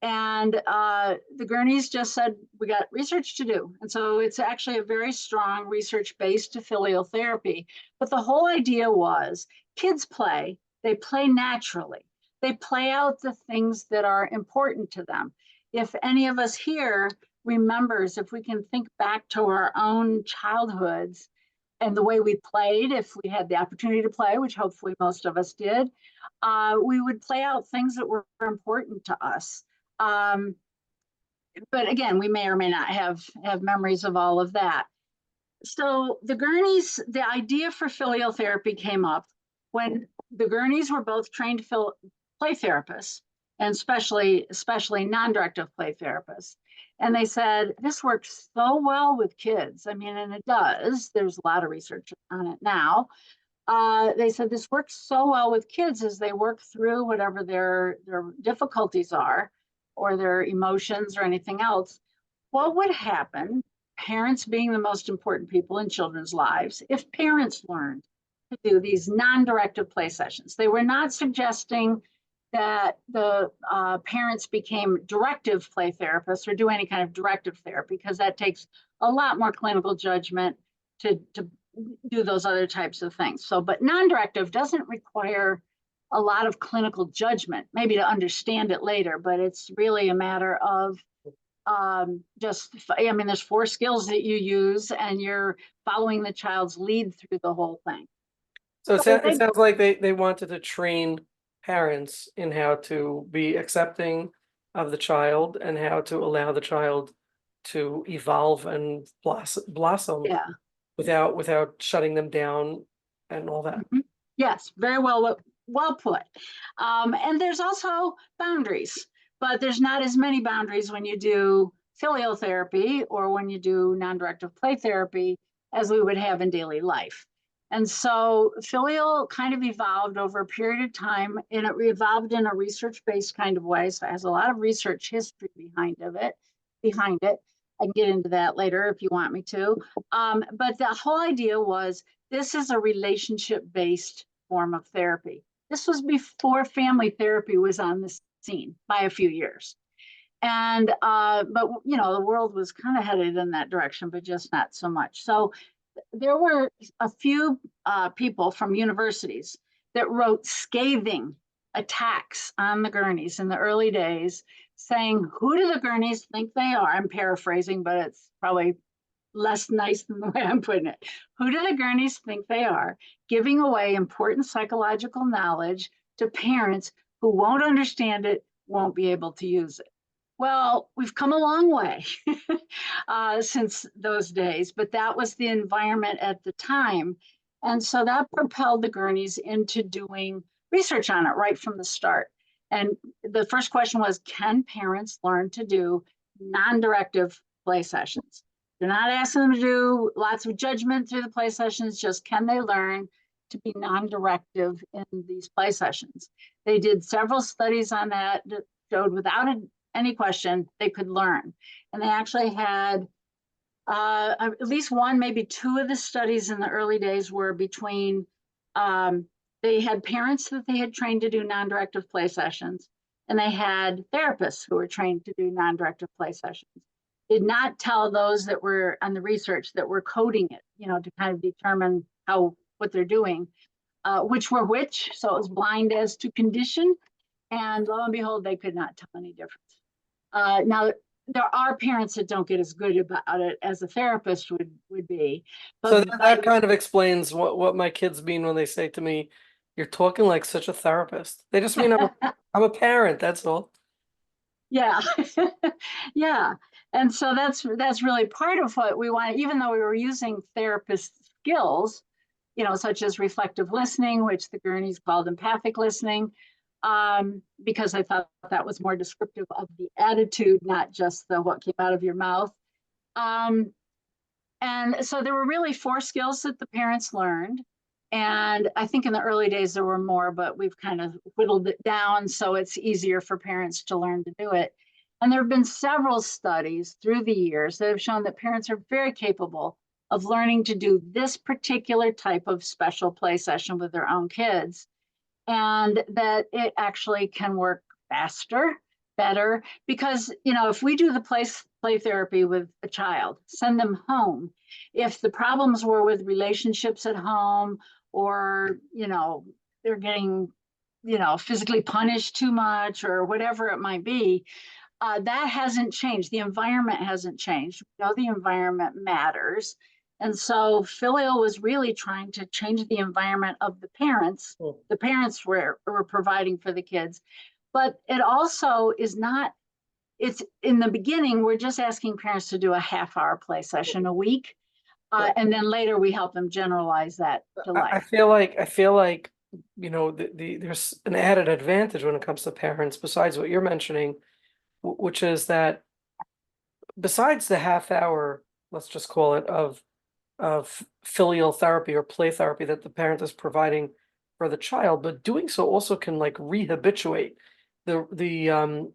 B: And the Gurneys just said, we got research to do. And so it's actually a very strong research-based filial therapy. But the whole idea was kids play, they play naturally. They play out the things that are important to them. If any of us here remembers, if we can think back to our own childhoods and the way we played, if we had the opportunity to play, which hopefully most of us did, we would play out things that were important to us. But again, we may or may not have memories of all of that. So the Gurneys, the idea for filial therapy came up when the Gurneys were both trained play therapists, and especially non-directive play therapists. And they said, this works so well with kids. I mean, and it does. There's a lot of research on it now. They said this works so well with kids as they work through whatever their difficulties are, or their emotions or anything else. What would happen, parents being the most important people in children's lives, if parents learned to do these non-directive play sessions? They were not suggesting that the parents became directive play therapists or do any kind of directive therapy, because that takes a lot more clinical judgment to do those other types of things. So, but non-directive doesn't require a lot of clinical judgment, maybe to understand it later, but it's really a matter of I mean, there's 4 skills that you use and you're following the child's lead through the whole thing.
A: So it sounds like they wanted to train parents in how to be accepting of the child and how to allow the child to evolve and blossom
B: Yeah.
A: without shutting them down and all that.
B: Mm-hmm. Yes, very well put. And there's also boundaries, but there's not as many boundaries when you do filial therapy or when you do non-directive play therapy as we would have in daily life. And so filial kind of evolved over a period of time, and it evolved in a research-based kind of way. So it has a lot of research history behind it. I can get into that later if you want me to. But the whole idea was, this is a relationship-based form of therapy. This was before family therapy was on the scene by a few years. And, but you know, the world was kind of headed in that direction, but just not so much. So there were a few people from universities that wrote scathing attacks on the Gurneys in the early days, saying, who do the Gurneys think they are? I'm paraphrasing, but it's probably less nice than the way I'm putting it. Who do the Gurneys think they are, giving away important psychological knowledge to parents who won't understand it, won't be able to use it? Well, we've come a long way since those days, but that was the environment at the time. And so that propelled the Gurneys into doing research on it right from the start. And the first question was, can parents learn to do non-directive play sessions? They're not asking them to do lots of judgment through the play sessions, just can they learn to be non-directive in these play sessions? They did several studies on that that showed without any question they could learn. And they actually had at least one, maybe 2 of the studies in the early days were between, they had parents that they had trained to do non-directive play sessions, and they had therapists who were trained to do non-directive play sessions. Did not tell those that were on the research that were coding it, you know, to kind of determine what they're doing, which were which. So it was blind as to condition, and lo and behold, they could not tell any difference. Now, there are parents that don't get as good about it as a therapist would be. But
A: So that kind of explains what my kids mean when they say to me, "You're talking like such a therapist." They just mean I'm a parent. That's all.
B: Yeah, yeah. And so that's really part of what we want, even though we were using therapist skills, you know, such as reflective listening, which the Gurneys called empathic listening, because I thought that was more descriptive of the attitude, not just what came out of your mouth. And so there were really 4 skills that the parents learned. And I think in the early days there were more, but we've kind of whittled it down so it's easier for parents to learn to do it. And there have been several studies through the years that have shown that parents are very capable of learning to do this particular type of special play session with their own kids, and that it actually can work faster, better, because if we do the play therapy with a child, send them home. If the problems were with relationships at home, or they're getting physically punished too much, or whatever it might be, that hasn't changed. The environment hasn't changed. We know the environment matters. And so Filial was really trying to change the environment of the parents.
A: Cool.
B: The parents were providing for the kids. But it also is not, it's in the beginning, we're just asking parents to do a half-hour play session a week. And then later we help them generalize that to
A: I
B: life.
A: feel like there's an added advantage when it comes to parents besides what you're mentioning, which is that besides the half hour, let's just call it, of filial therapy or play therapy that the parent is providing for the child, but doing so also can like rehabituate the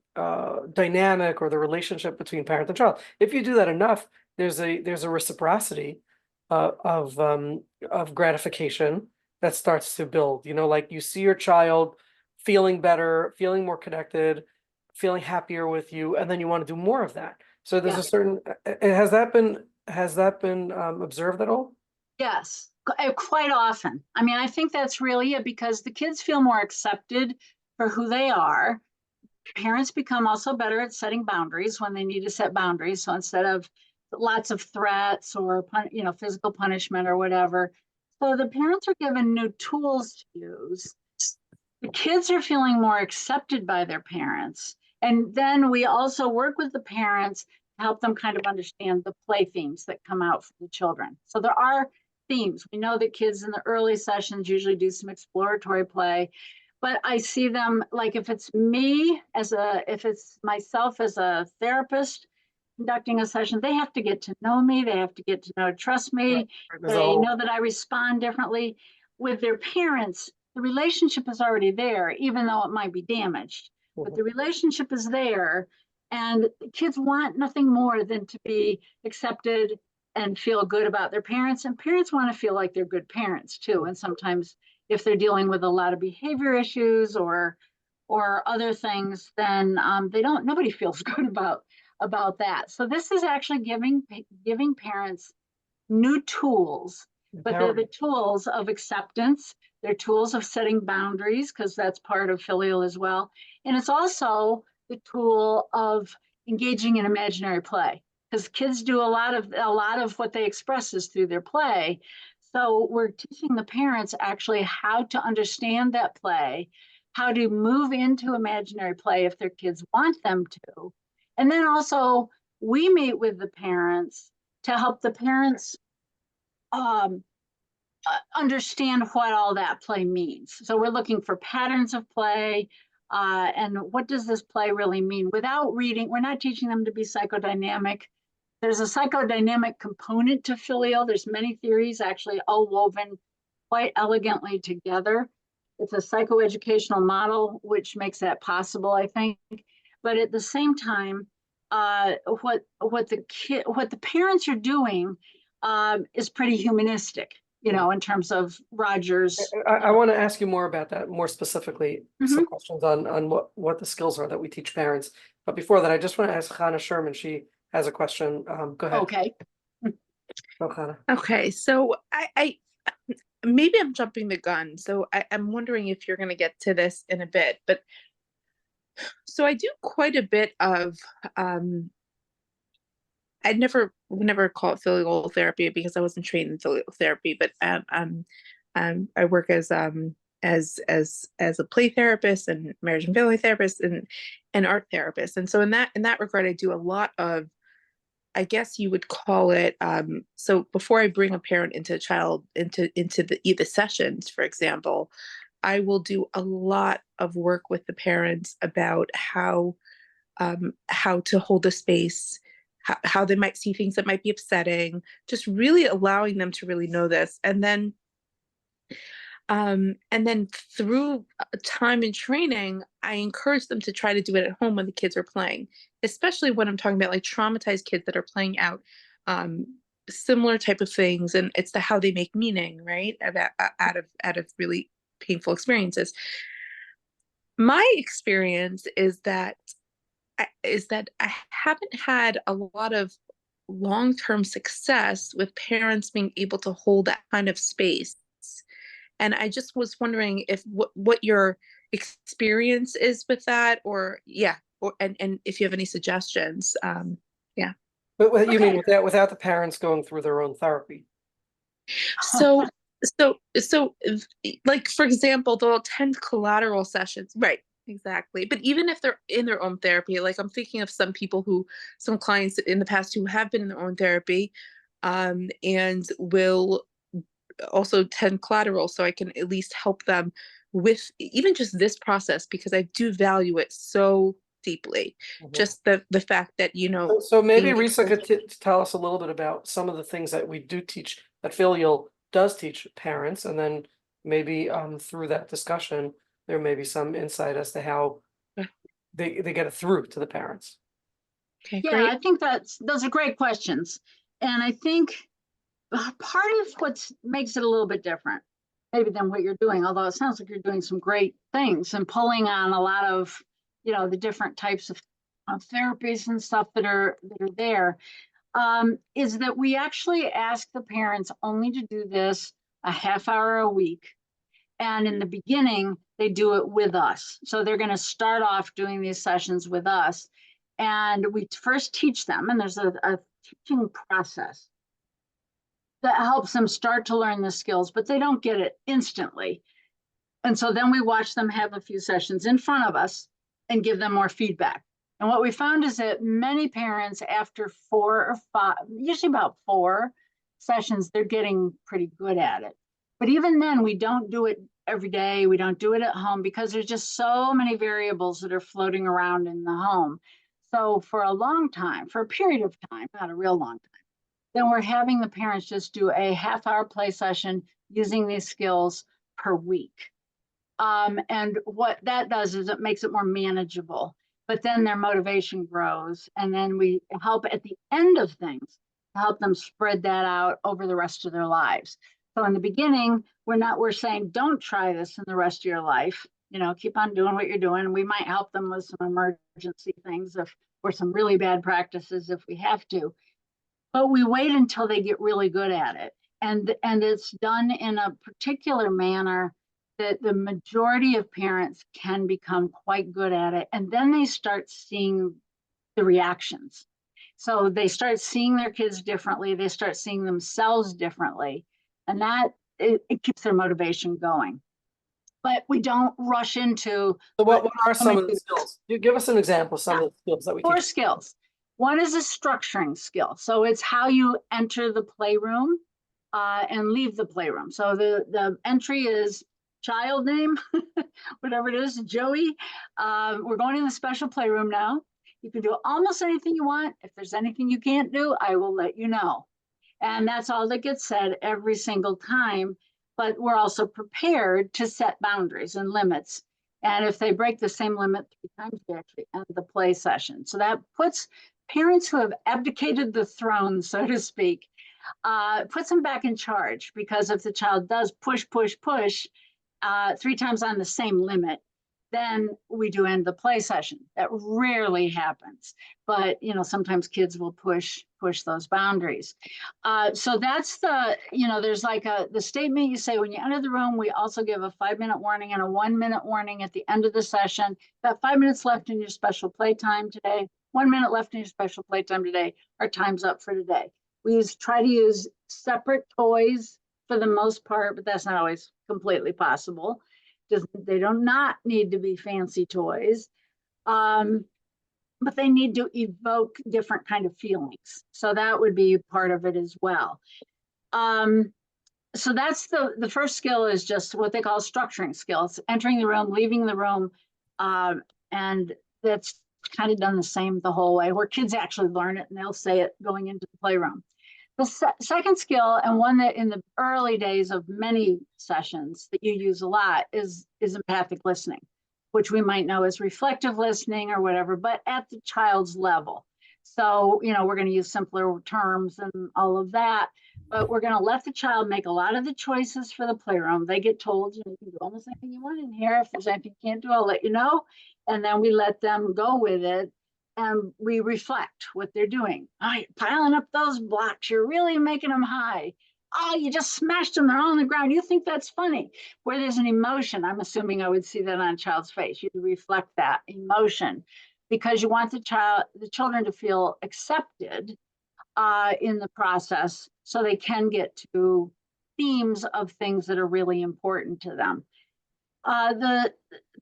A: dynamic or the relationship between parent and child. If you do that enough, there's a reciprocity of gratification that starts to build. Like you see your child feeling better, feeling more connected, feeling happier with you, and then you want to do more of that. So there's a certain has that been observed at all?
B: Yes, quite often. I mean, I think that's really it, because the kids feel more accepted for who they are. Parents become also better at setting boundaries when they need to set boundaries. So instead of lots of threats or physical punishment or whatever, so the parents are given new tools to use. The kids are feeling more accepted by their parents. And then we also work with the parents to help them kind of understand the play themes that come out for the children. So there are themes. We know that kids in the early sessions usually do some exploratory play, but I see them, like if it's myself as a therapist conducting a session, they have to get to know me. They have to get to trust me.
A: Right.
B: They know that I respond differently. With their parents, the relationship is already there, even though it might be damaged. But the relationship is there, and kids want nothing more than to be accepted and feel good about their parents. And parents want to feel like they're good parents too. And sometimes if they're dealing with a lot of behavior issues or other things, then nobody feels good about that. So this is actually giving parents new tools, but they're the tools of acceptance. They're tools of setting boundaries, because that's part of filial as well. And it's also the tool of engaging in imaginary play, because kids do a lot of what they express is through their play. So we're teaching the parents actually how to understand that play, how to move into imaginary play if their kids want them to. And then also we meet with the parents to help the parents understand what all that play means. So we're looking for patterns of play, and what does this play really mean without reading. We're not teaching them to be psychodynamic. There's a psychodynamic component to filial. There's many theories actually all woven quite elegantly together. It's a psychoeducational model, which makes that possible, I think. But at the same time, what the parents are doing is pretty humanistic, in terms of Rogers.
A: I want to ask you more about that, more specifically, some questions on what the skills are that we teach parents. But before that, I just want to ask Hannah Sherman. She has a question. Go ahead.
B: Okay.
A: Go, Hannah.
D: Okay, so I maybe I'm jumping the gun. So I'm wondering if you're going to get to this in a bit. But so I do quite a bit of I'd never call it filial therapy because I wasn't trained in filial therapy, but I work as a play therapist and marriage and family therapist and art therapist. And so in that regard, I do a lot of, I guess you would call it, so before I bring a parent into the sessions, for example, I will do a lot of work with the parents about how to hold a space, how they might see things that might be upsetting, just really allowing them to really know this. And then through time and training, I encourage them to try to do it at home when the kids are playing, especially when I'm talking about like traumatized kids that are playing out similar type of things. And it's how they make meaning, right? Out of really painful experiences. My experience is that I haven't had a lot of long-term success with parents being able to hold that kind of space. And I just was wondering if what your experience is with that, or and if you have any suggestions. Yeah.
A: But what you mean
B: Okay.
A: without the parents going through their own therapy?
D: So like for example, they'll attend collateral sessions, right? Exactly. But even if they're in their own therapy, like I'm thinking of some clients in the past who have been in their own therapy, and will also attend collateral, so I can at least help them with even just this process, because I do value it so deeply.
A: Mhm.
D: Just the fact that,
A: So maybe
D: being
A: Risa could tell us a little bit about some of the things that we do teach, that Filial does teach parents, and then maybe through that discussion, there may be some insight as to how they get it through to the parents.
D: Okay,
B: Yeah,
D: great.
B: I think those are great questions. And I think part of what makes it a little bit different, maybe than what you're doing, although it sounds like you're doing some great things and pulling on a lot of, the different types of therapies and stuff that are there, is that we actually ask the parents only to do this a half hour a week. And in the beginning, they do it with us. So they're going to start off doing these sessions with us. And we first teach them, and there's a teaching process that helps them start to learn the skills, but they don't get it instantly. And so then we watch them have a few sessions in front of us and give them more feedback. And what we found is that many parents, after 4 or 5, usually about 4 sessions, they're getting pretty good at it. But even then, we don't do it every day. We don't do it at home because there's just so many variables that are floating around in the home. So for a long time, for a period of time, not a real long time, then we're having the parents just do a half-hour play session using these skills per week. And what that does is it makes it more manageable, but then their motivation grows. And then we help at the end of things, help them spread that out over the rest of their lives. So in the beginning, we're saying, don't try this in the rest of your life. Keep on doing what you're doing. And we might help them with some emergency things or some really bad practices if we have to. But we wait until they get really good at it. And it's done in a particular manner that the majority of parents can become quite good at it. And then they start seeing the reactions. So they start seeing their kids differently. They start seeing themselves differently. And it keeps their motivation going. But we don't rush into.
A: So what are some of the skills? You give us an example of some of the skills that we
B: 4
A: teach.
B: skills. One is a structuring skill. So it's how you enter the playroom and leave the playroom. So the entry is child name, whatever it is, Joey. We're going in the special playroom now. You can do almost anything you want. If there's anything you can't do, I will let you know. And that's all that gets said every single time. But we're also prepared to set boundaries and limits. And if they break the same limit 3 times, they actually end the play session. So that puts parents who have abdicated the throne, so to speak, puts them back in charge, because if the child does push 3 times on the same limit, then we do end the play session. That rarely happens, but sometimes kids will push those boundaries. So that's there's like the statement you say when you enter the room. We also give a 5-minute warning and a 1-minute warning at the end of the session. Got 5 minutes left in your special playtime today. 1 minute left in your special playtime today. Our time's up for today. We try to use separate toys for the most part, but that's not always completely possible. They do not need to be fancy toys, but they need to evoke different kind of feelings. So that would be part of it as well. So that's the first skill, is just what they call structuring skills, entering the room, leaving the room, and that's kind of done the same the whole way, where kids actually learn it and they'll say it going into the playroom. The second skill, and one that in the early days of many sessions that you use a lot, is empathic listening, which we might know as reflective listening or whatever, but at the child's level. So, we're going to use simpler terms and all of that, but we're going to let the child make a lot of the choices for the playroom. They get told, you can do almost anything you want in here. If there's anything you can't do, I'll let you know. And then we let them go with it. And we reflect what they're doing. Oh, you're piling up those blocks. You're really making them high. Oh, you just smashed them. They're all on the ground. You think that's funny. Where there's an emotion, I'm assuming I would see that on a child's face. You reflect that emotion because you want the children to feel accepted in the process so they can get to themes of things that are really important to them.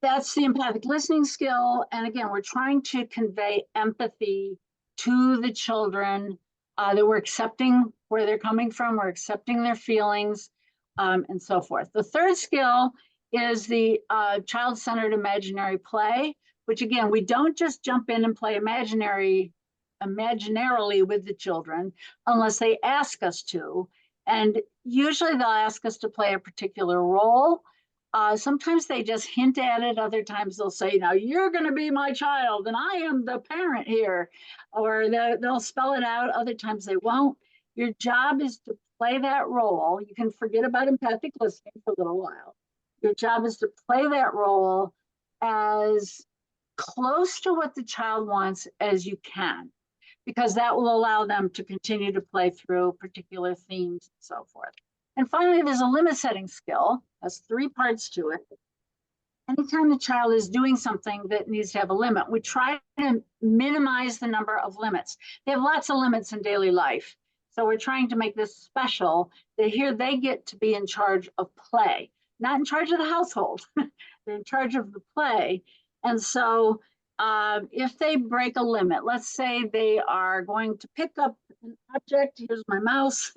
B: That's the empathic listening skill. And again, we're trying to convey empathy to the children, that we're accepting where they're coming from, we're accepting their feelings, and so forth. The third skill is the child-centered imaginary play, which again, we don't just jump in and play imaginarily with the children unless they ask us to. And usually they'll ask us to play a particular role. Sometimes they just hint at it. Other times they'll say, now you're going to be my child and I am the parent here. Or they'll spell it out. Other times they won't. Your job is to play that role. You can forget about empathic listening for a little while. Your job is to play that role as close to what the child wants as you can, because that will allow them to continue to play through particular themes and so forth. And finally, there's a limit setting skill. Has 3 parts to it. Anytime the child is doing something that needs to have a limit, we try to minimize the number of limits. They have lots of limits in daily life. So we're trying to make this special that here they get to be in charge of play, not in charge of the household. They're in charge of the play. And so if they break a limit, let's say they are going to pick up an object, here's my mouse,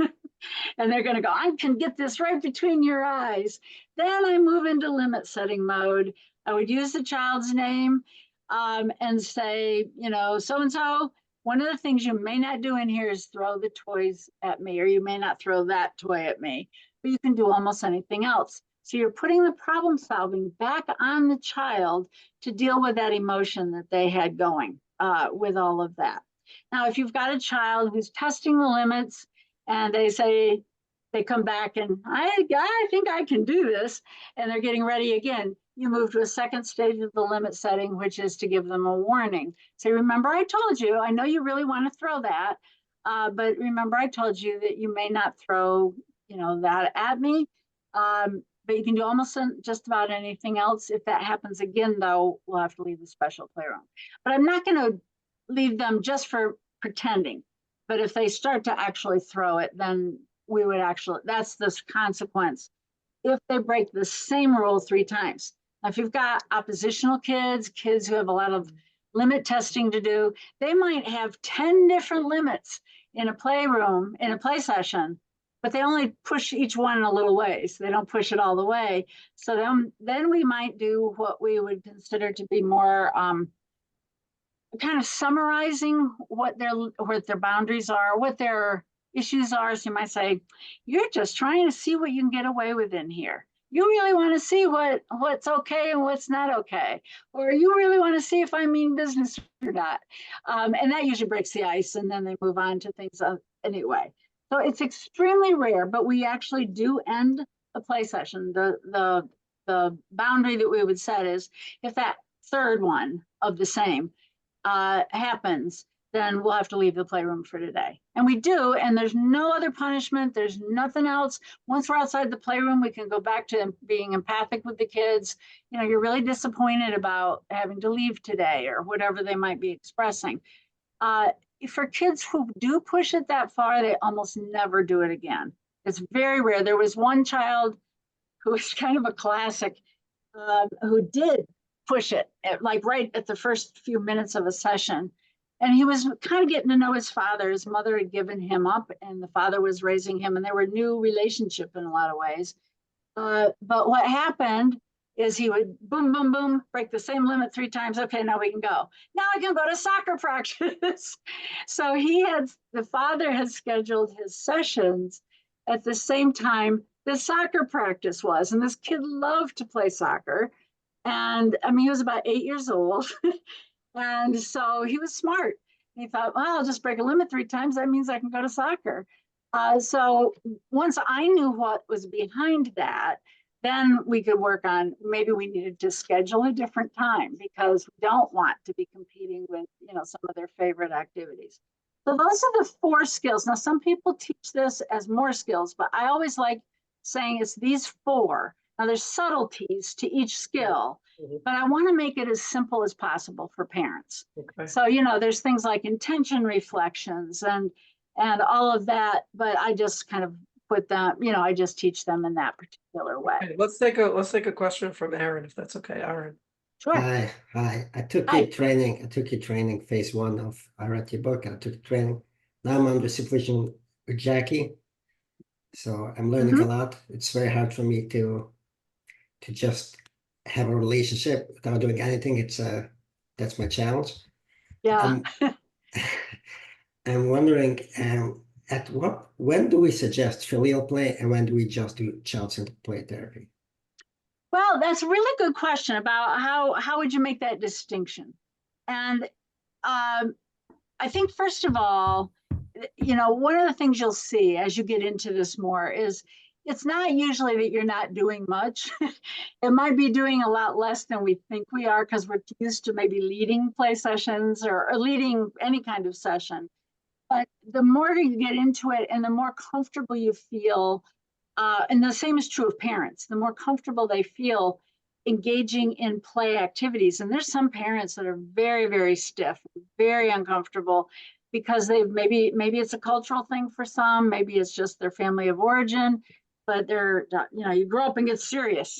B: and they're going to go, I can get this right between your eyes. Then I move into limit setting mode. I would use the child's name and say, so-and-so, one of the things you may not do in here is throw the toys at me, or you may not throw that toy at me, but you can do almost anything else. So you're putting the problem solving back on the child to deal with that emotion that they had going with all of that. Now, if you've got a child who's testing the limits and they come back and I think I can do this, and they're getting ready again, you move to a second stage of the limit setting, which is to give them a warning. Say, remember I told you, I know you really want to throw that, but remember I told you that you may not throw, that at me. But you can do almost just about anything else. If that happens again, though, we'll have to leave the special playroom. But I'm not going to leave them just for pretending. But if they start to actually throw it, then we would that's the consequence if they break the same rule 3 times. Now, if you've got oppositional kids who have a lot of limit testing to do, they might have 10 different limits in a playroom, in a play session, but they only push each one in a little way. So they don't push it all the way. So then we might do what we would consider to be more kind of summarizing what their boundaries are, what their issues are. So you might say, you're just trying to see what you can get away with in here. You really want to see what's okay and what's not okay. Or you really want to see if I mean business or not. And that usually breaks the ice, and then they move on to things anyway. So it's extremely rare, but we actually do end a play session. The boundary that we would set is if that third one of the same happens, then we'll have to leave the playroom for today. And we do, and there's no other punishment. There's nothing else. Once we're outside the playroom, we can go back to being empathic with the kids. You're really disappointed about having to leave today or whatever they might be expressing. For kids who do push it that far, they almost never do it again. It's very rare. There was one child who was kind of a classic who did push it right at the first few minutes of a session. And he was kind of getting to know his father. His mother had given him up and the father was raising him, and they were a new relationship in a lot of ways. But what happened is he would boom, boom, boom, break the same limit 3 times. Okay, now we can go. Now I can go to soccer practice. So the father had scheduled his sessions at the same time the soccer practice was. And this kid loved to play soccer. And I mean, he was about 8 years old. And so he was smart. He thought, well, I'll just break a limit 3 times. That means I can go to soccer. So once I knew what was behind that, then we could work on, maybe we needed to schedule a different time because we don't want to be competing with, some of their favorite activities. So those are the 4 skills. Now, some people teach this as more skills, but I always like saying it's these 4. Now, there's subtleties to each skill, but I want to make it as simple as possible for parents.
A: Okay.
B: So, there's things like intention reflections and all of that, but I just kind of put them, I just teach them in that particular way.
A: Okay, let's take a question from Aaron, if that's okay, Aaron.
B: Sure.
E: Hi. I took
B: Hi.
E: your training phase 1 of, I read your book, I took training. Now I'm under supervision with Jackie. So I'm learning a lot. It's very hard for me to just have a relationship without doing anything. That's my challenge.
B: Yeah.
E: I'm wondering, when do we suggest filial play and when do we just do child-centered play therapy?
B: Well, that's a really good question about how would you make that distinction? And I think, first of all, one of the things you'll see as you get into this more is it's not usually that you're not doing much. It might be doing a lot less than we think we are because we're used to maybe leading play sessions or leading any kind of session. But the more you get into it and the more comfortable you feel, and the same is true of parents, the more comfortable they feel engaging in play activities. And there's some parents that are very, very stiff, very uncomfortable because maybe it's a cultural thing for some, maybe it's just their family of origin, but you grow up and get serious.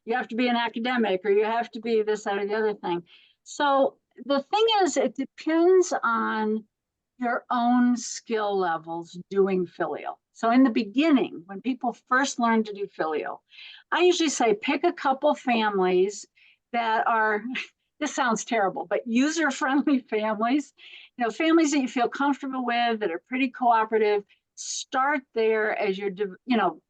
B: You have to be an academic or you have to be this, that, or the other thing. So the thing is, it depends on your own skill levels doing filial. So in the beginning, when people first learn to do filial, I usually say pick a couple families that are, this sounds terrible, but user-friendly families, families that you feel comfortable with, that are pretty cooperative. Start there as you're,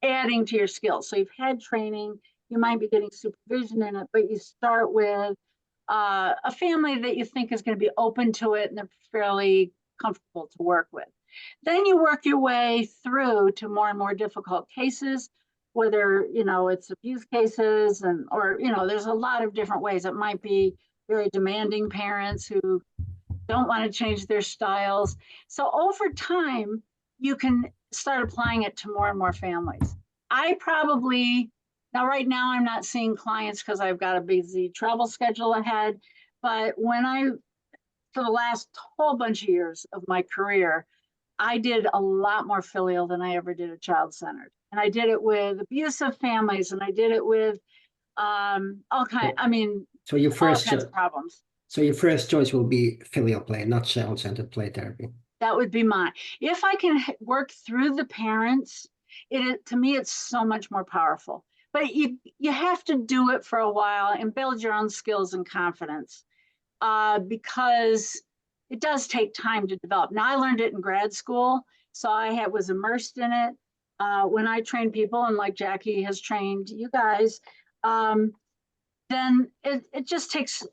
B: adding to your skills. So you've had training, you might be getting supervision in it, but you start with a family that you think is going to be open to it and they're fairly comfortable to work with. Then you work your way through to more and more difficult cases, whether, it's abuse cases or there's a lot of different ways. It might be very demanding parents who don't want to change their styles. So over time, you can start applying it to more and more families. Now right now I'm not seeing clients because I've got a busy travel schedule ahead, but for the last whole bunch of years of my career, I did a lot more filial than I ever did a child-centered. And I did it with abusive families and I did it with all kinds of problems.
E: So your first choice will be filial play, not child-centered play therapy.
B: That would be mine. If I can work through the parents, to me, it's so much more powerful. But you have to do it for a while and build your own skills and confidence. Because it does take time to develop. Now, I learned it in grad school, so I was immersed in it. When I train people, and like Jackie has trained you guys, then it just takes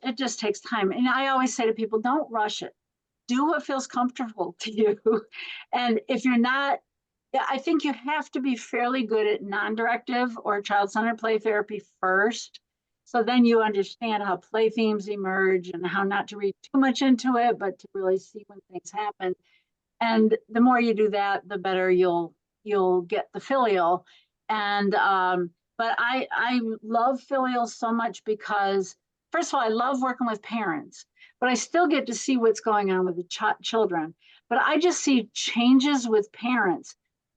B: time. And I always say to people, don't rush it. Do what feels comfortable to you. And if you're not, I think you have to be fairly good at non-directive or child-centered play therapy first. So then you understand how play themes emerge and how not to read too much into it, but to really see when things happen. And the more you do that, the better you'll get the filial. And but I love filial so much because, first of all, I love working with parents, but I still get to see what's going on with the children. But I just see changes with parents.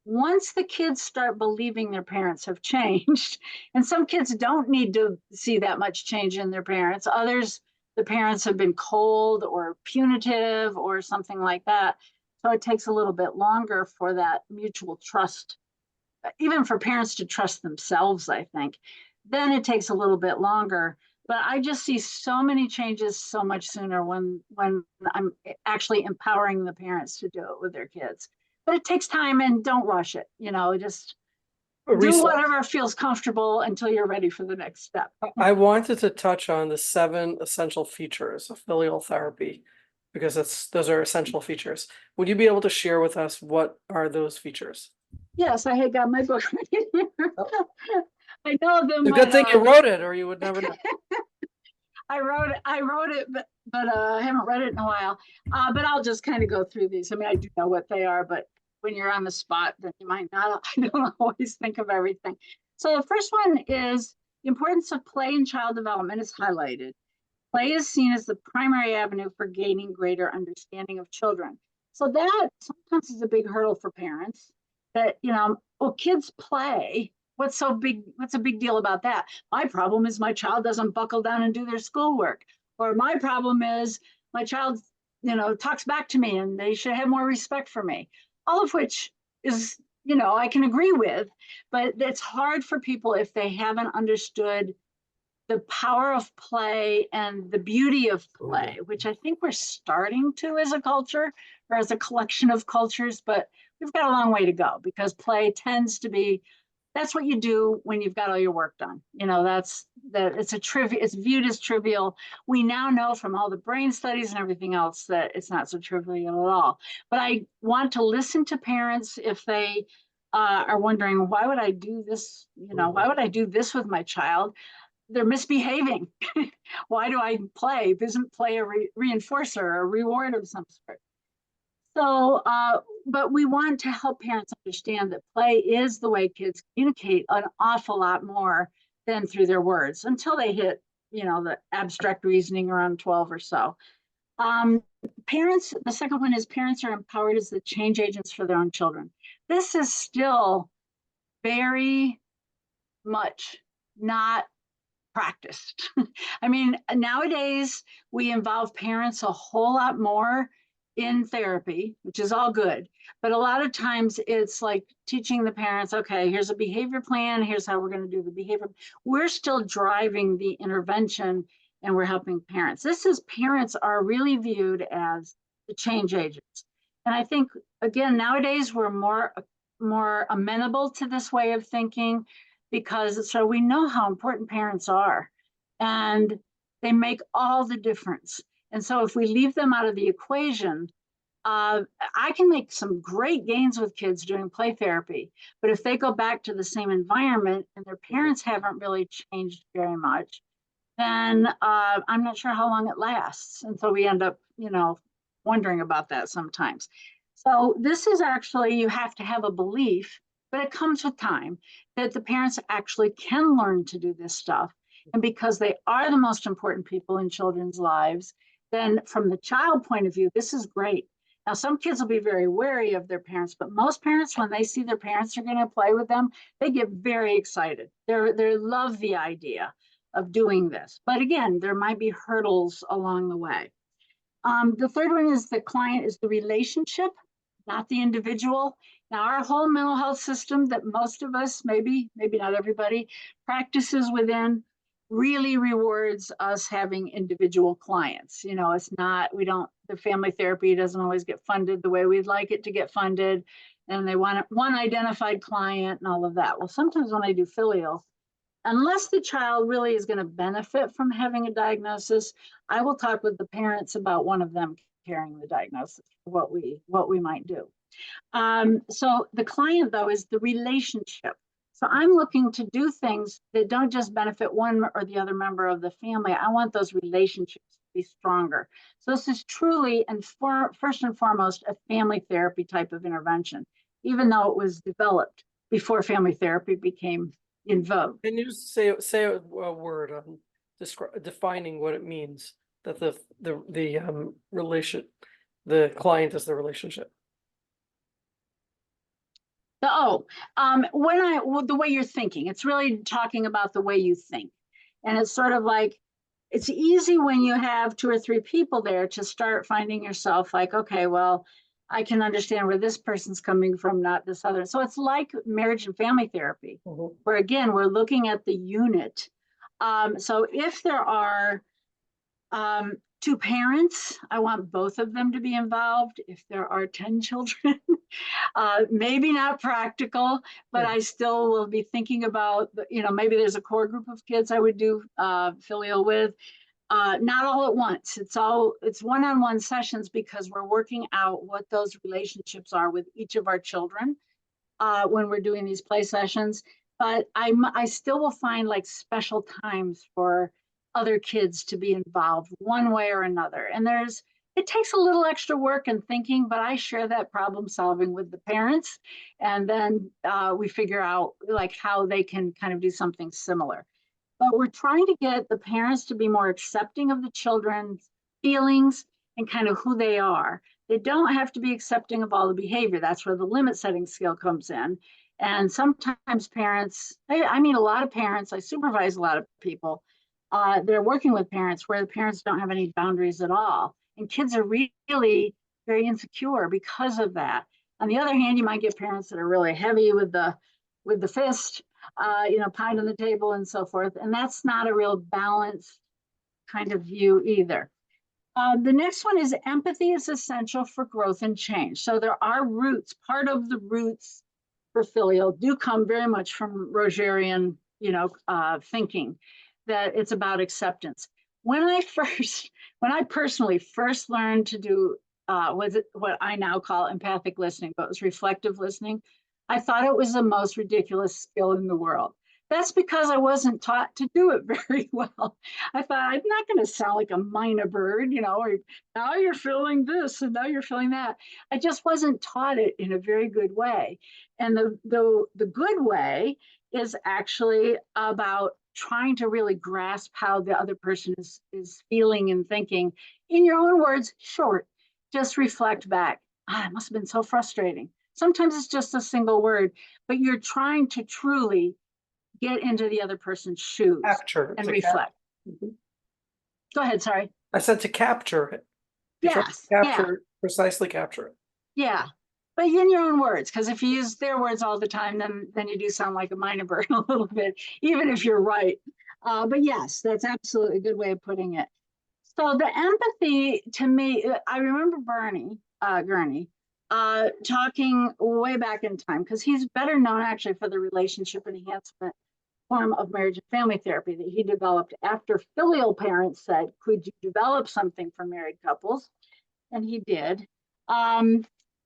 B: Once the kids start believing their parents have changed, and some kids don't need to see that much change in their parents, others, the parents have been cold or punitive or something like that. So it takes a little bit longer for that mutual trust, even for parents to trust themselves, I think. then it takes a little bit longer. But I just see so many changes so much sooner when I'm actually empowering the parents to do it with their kids. But it takes time, and don't rush it. Just do
A: Risa,
B: whatever feels comfortable until you're ready for the next step.
A: I wanted to touch on the 7 essential features of filial therapy because those are essential features. Would you be able to share with us what are those features?
B: Yes, I had got my book right here. I know them.
A: The good thing you wrote it, or you would never know.
B: I wrote it, but I haven't read it in a while. But I'll just kind of go through these. I mean, I do know what they are, but when you're on the spot, then you might not. I don't always think of everything. So the first one is the importance of play in child development is highlighted. Play is seen as the primary avenue for gaining greater understanding of children. So that sometimes is a big hurdle for parents that, well, kids play. What's a big deal about that? My problem is my child doesn't buckle down and do their schoolwork. Or my problem is my child, talks back to me and they should have more respect for me. All of which is, I can agree with, but it's hard for people if they haven't understood the power of play and the beauty of play, which I think we're starting to as a culture or as a collection of cultures, but we've got a long way to go because play tends to be, that's what you do when you've got all your work done. It's viewed as trivial. We now know from all the brain studies and everything else that it's not so trivial at all. But I want to listen to parents if they are wondering, why would I do this? Why would I do this with my child? They're misbehaving. Why do I play? Isn't play a reinforcer or a reward of some sort? So, but we want to help parents understand that play is the way kids communicate an awful lot more than through their words until they hit, the abstract reasoning around 12 or so. Parents, the second one is parents are empowered as the change agents for their own children. This is still very much not practiced. I mean, nowadays we involve parents a whole lot more in therapy, which is all good. But a lot of times it's like teaching the parents, okay, here's a behavior plan. Here's how we're going to do the behavior. We're still driving the intervention and we're helping parents. Parents are really viewed as the change agents. And I think, again, nowadays we're more amenable to this way of thinking, because so we know how important parents are and they make all the difference. And so if we leave them out of the equation, I can make some great gains with kids doing play therapy, but if they go back to the same environment and their parents haven't really changed very much, then I'm not sure how long it lasts. And so we end up, wondering about that sometimes. So this is actually, you have to have a belief, but it comes with time, that the parents actually can learn to do this stuff. And because they are the most important people in children's lives, then from the child point of view, this is great. Now, some kids will be very wary of their parents, but most parents, when they see their parents are going to play with them, they get very excited. They love the idea of doing this. But again, there might be hurdles along the way. The third one is the client is the relationship, not the individual. Now, our whole mental health system that most of us, maybe not everybody, practices within really rewards us having individual clients. It's not, the family therapy doesn't always get funded the way we'd like it to get funded. And they want one identified client and all of that. Well, sometimes when I do filial, unless the child really is going to benefit from having a diagnosis, I will talk with the parents about one of them carrying the diagnosis, what we might do. So the client, though, is the relationship. So I'm looking to do things that don't just benefit one or the other member of the family. I want those relationships to be stronger. So this is truly, and first and foremost, a family therapy type of intervention, even though it was developed before family therapy became in vogue.
A: Can you say a word on defining what it means that the client is the relationship?
B: The way you're thinking, it's really talking about the way you think. And it's sort of like, it's easy when you have 2 or 3 people there to start finding yourself like, okay, well, I can understand where this person's coming from, not this other. So it's like marriage and family therapy,
A: Mhm.
B: where again, we're looking at the unit. So if there are two parents, I want both of them to be involved. If there are 10 children, maybe not practical, but
A: Yeah.
B: I still will be thinking about, maybe there's a core group of kids I would do filial with. Not all at once. It's one-on-one sessions because we're working out what those relationships are with each of our children when we're doing these play sessions. But I still will find like special times for other kids to be involved one way or another. And it takes a little extra work and thinking, but I share that problem solving with the parents. And then we figure out like how they can kind of do something similar. But we're trying to get the parents to be more accepting of the children's feelings and kind of who they are. They don't have to be accepting of all the behavior. That's where the limit setting skill comes in. And sometimes parents, I mean, a lot of parents, I supervise a lot of people, they're working with parents where the parents don't have any boundaries at all. And kids are really very insecure because of that. On the other hand, you might get parents that are really heavy with the fist, pounding the table and so forth. And that's not a real balanced kind of view either. The next one is empathy is essential for growth and change. So there are roots. Part of the roots for filial do come very much from Rogerian, thinking that it's about acceptance. When I personally first learned to do what I now call empathic listening, but it was reflective listening, I thought it was the most ridiculous skill in the world. That's because I wasn't taught to do it very well. I thought I'm not going to sound like a minor bird, or now you're feeling this and now you're feeling that. I just wasn't taught it in a very good way. And the good way is actually about trying to really grasp how the other person is feeling and thinking. In your own words, short, just reflect back. It must have been so frustrating. Sometimes it's just a single word, but you're trying to truly get into the other person's shoes
A: Capture.
B: and
A: to
B: reflect.
A: Mhm.
B: Go ahead, sorry.
A: I said to capture it. You try to
B: Yes, yeah,
A: capture, precisely capture it.
B: yeah. But in your own words, because if you use their words all the time, then you do sound like a minor bird a little bit, even if you're right. But yes, that's absolutely a good way of putting it. So the empathy to me, I remember Gurney, talking way back in time, because he's better known actually for the relationship enhancement form of marriage and family therapy that he developed after filial parents said, could you develop something for married couples? And he did.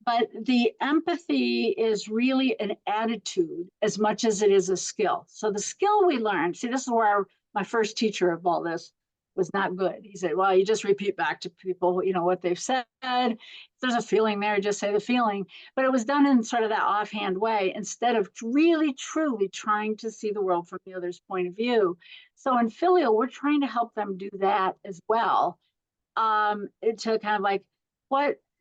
B: But the empathy is really an attitude as much as it is a skill. So the skill we learned, see, this is where my first teacher of all this was not good. He said, well, you just repeat back to people, what they've said. If there's a feeling there, just say the feeling. But it was done in sort of that offhand way instead of really, truly trying to see the world from the other's point of view. So in filial, we're trying to help them do that as well. To kind of like,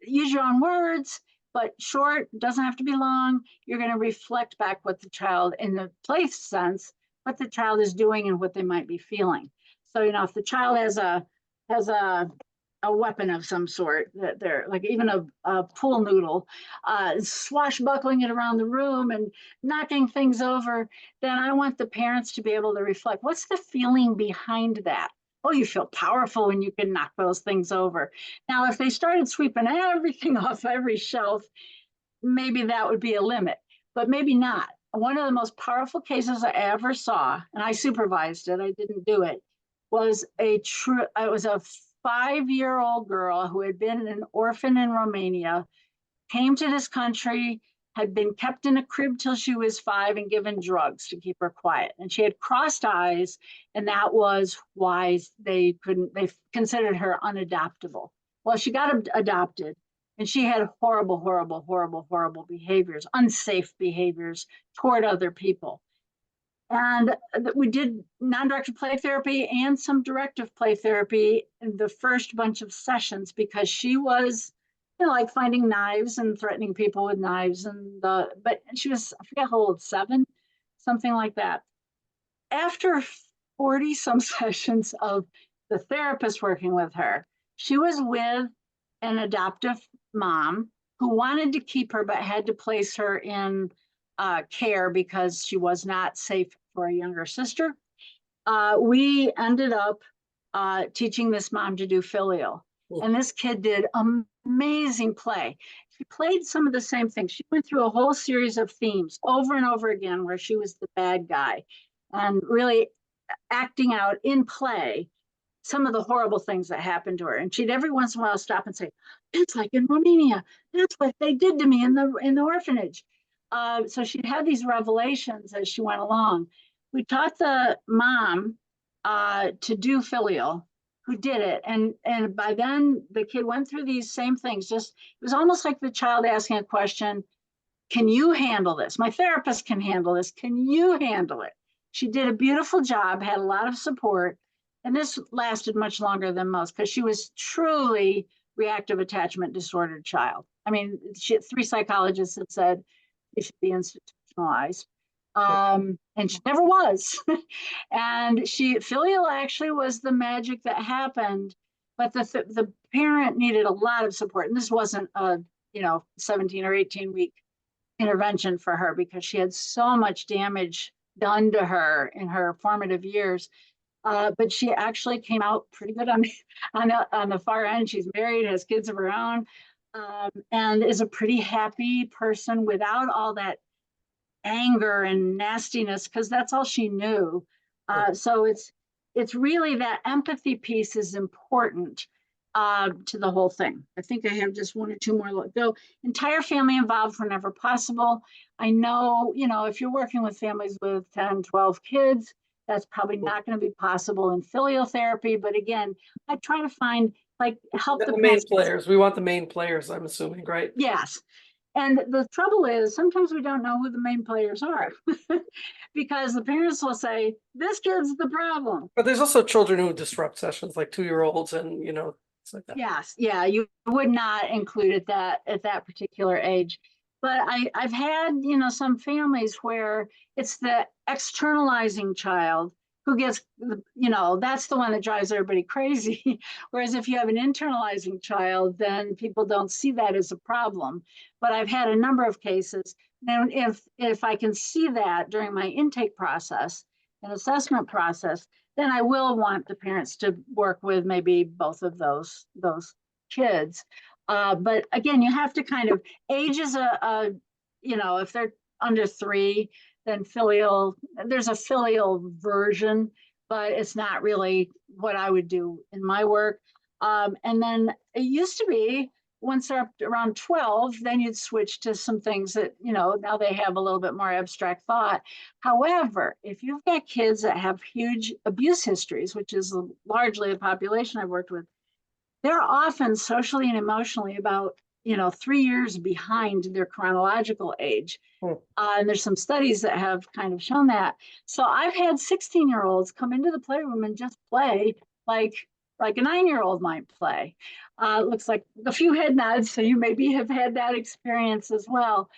B: use your own words, but short, doesn't have to be long. You're going to reflect back what the child, in the place sense, what the child is doing and what they might be feeling. So, if the child has a weapon of some sort, that they're like even a pool noodle, swashbuckling it around the room and knocking things over, then I want the parents to be able to reflect, what's the feeling behind that? Oh, you feel powerful when you can knock those things over. Now, if they started sweeping everything off every shelf, maybe that would be a limit, but maybe not. One of the most powerful cases I ever saw, and I supervised it, I didn't do it, was it was a 5-year-old girl who had been an orphan in Romania, came to this country, had been kept in a crib till she was 5 and given drugs to keep her quiet. And she had crossed eyes, and that was why they considered her unadoptable. Well, she got adopted, and she had horrible, horrible, horrible, horrible behaviors, unsafe behaviors toward other people. And we did non-directed play therapy and some directive play therapy in the first bunch of sessions because she was, like finding knives and threatening people with knives. But she was, I forget how old, 7, something like that. After 40 some sessions of the therapist working with her, she was with an adoptive mom who wanted to keep her but had to place her in care because she was not safe for a younger sister. We ended up teaching this mom to do filial. And this kid did amazing play. She played some of the same things. She went through a whole series of themes over and over again where she was the bad guy and really acting out in play some of the horrible things that happened to her. And she'd every once in a while stop and say, it's like in Romania. That's what they did to me in the orphanage. So she'd had these revelations as she went along. We taught the mom to do filial, who did it. And by then the kid went through these same things. Just, it was almost like the child asking a question, can you handle this? My therapist can handle this. Can you handle it? She did a beautiful job, had a lot of support. And this lasted much longer than most because she was truly reactive attachment disordered child. I mean, 3 psychologists had said she should be institutionalized. And she never was. And filial actually was the magic that happened, but the parent needed a lot of support. And this wasn't a 17 or 18 week intervention for her because she had so much damage done to her in her formative years. But she actually came out pretty good on the far end. She's married, has kids of her own, and is a pretty happy person without all that anger and nastiness, because that's all she knew. So it's really that empathy piece is important to the whole thing. I think I have just 1 or 2 more. Though entire family involved whenever possible. I know, if you're working with families with 10, 12 kids, that's probably not going to be possible in filial therapy. But again, I try to find help
A: The main players. We want the main players, I'm assuming, right?
B: Yes. And the trouble is sometimes we don't know who the main players are because the parents will say, this kid's the problem.
A: But there's also children who disrupt sessions, like 2-year-olds and, things like that.
B: Yes. Yeah. You would not include at that particular age. But I've had, some families where it's the externalizing child who gets, that's the one that drives everybody crazy. Whereas if you have an internalizing child, then people don't see that as a problem. But I've had a number of cases. Now, if I can see that during my intake process and assessment process, then I will want the parents to work with maybe both of those kids. But again, you have to kind of, age is if they're under 3, then there's a filial version, but it's not really what I would do in my work. And then it used to be once they're up to around 12, then you'd switch to some things that, now they have a little bit more abstract thought. However, if you've got kids that have huge abuse histories, which is largely the population I've worked with, they're often socially and emotionally about 3 years behind their chronological age. And there's some studies that have kind of shown that. So I've had 16-year-olds come into the playroom and just play like a 9-year-old might play. Looks like a few head nods, so you maybe have had that experience as well.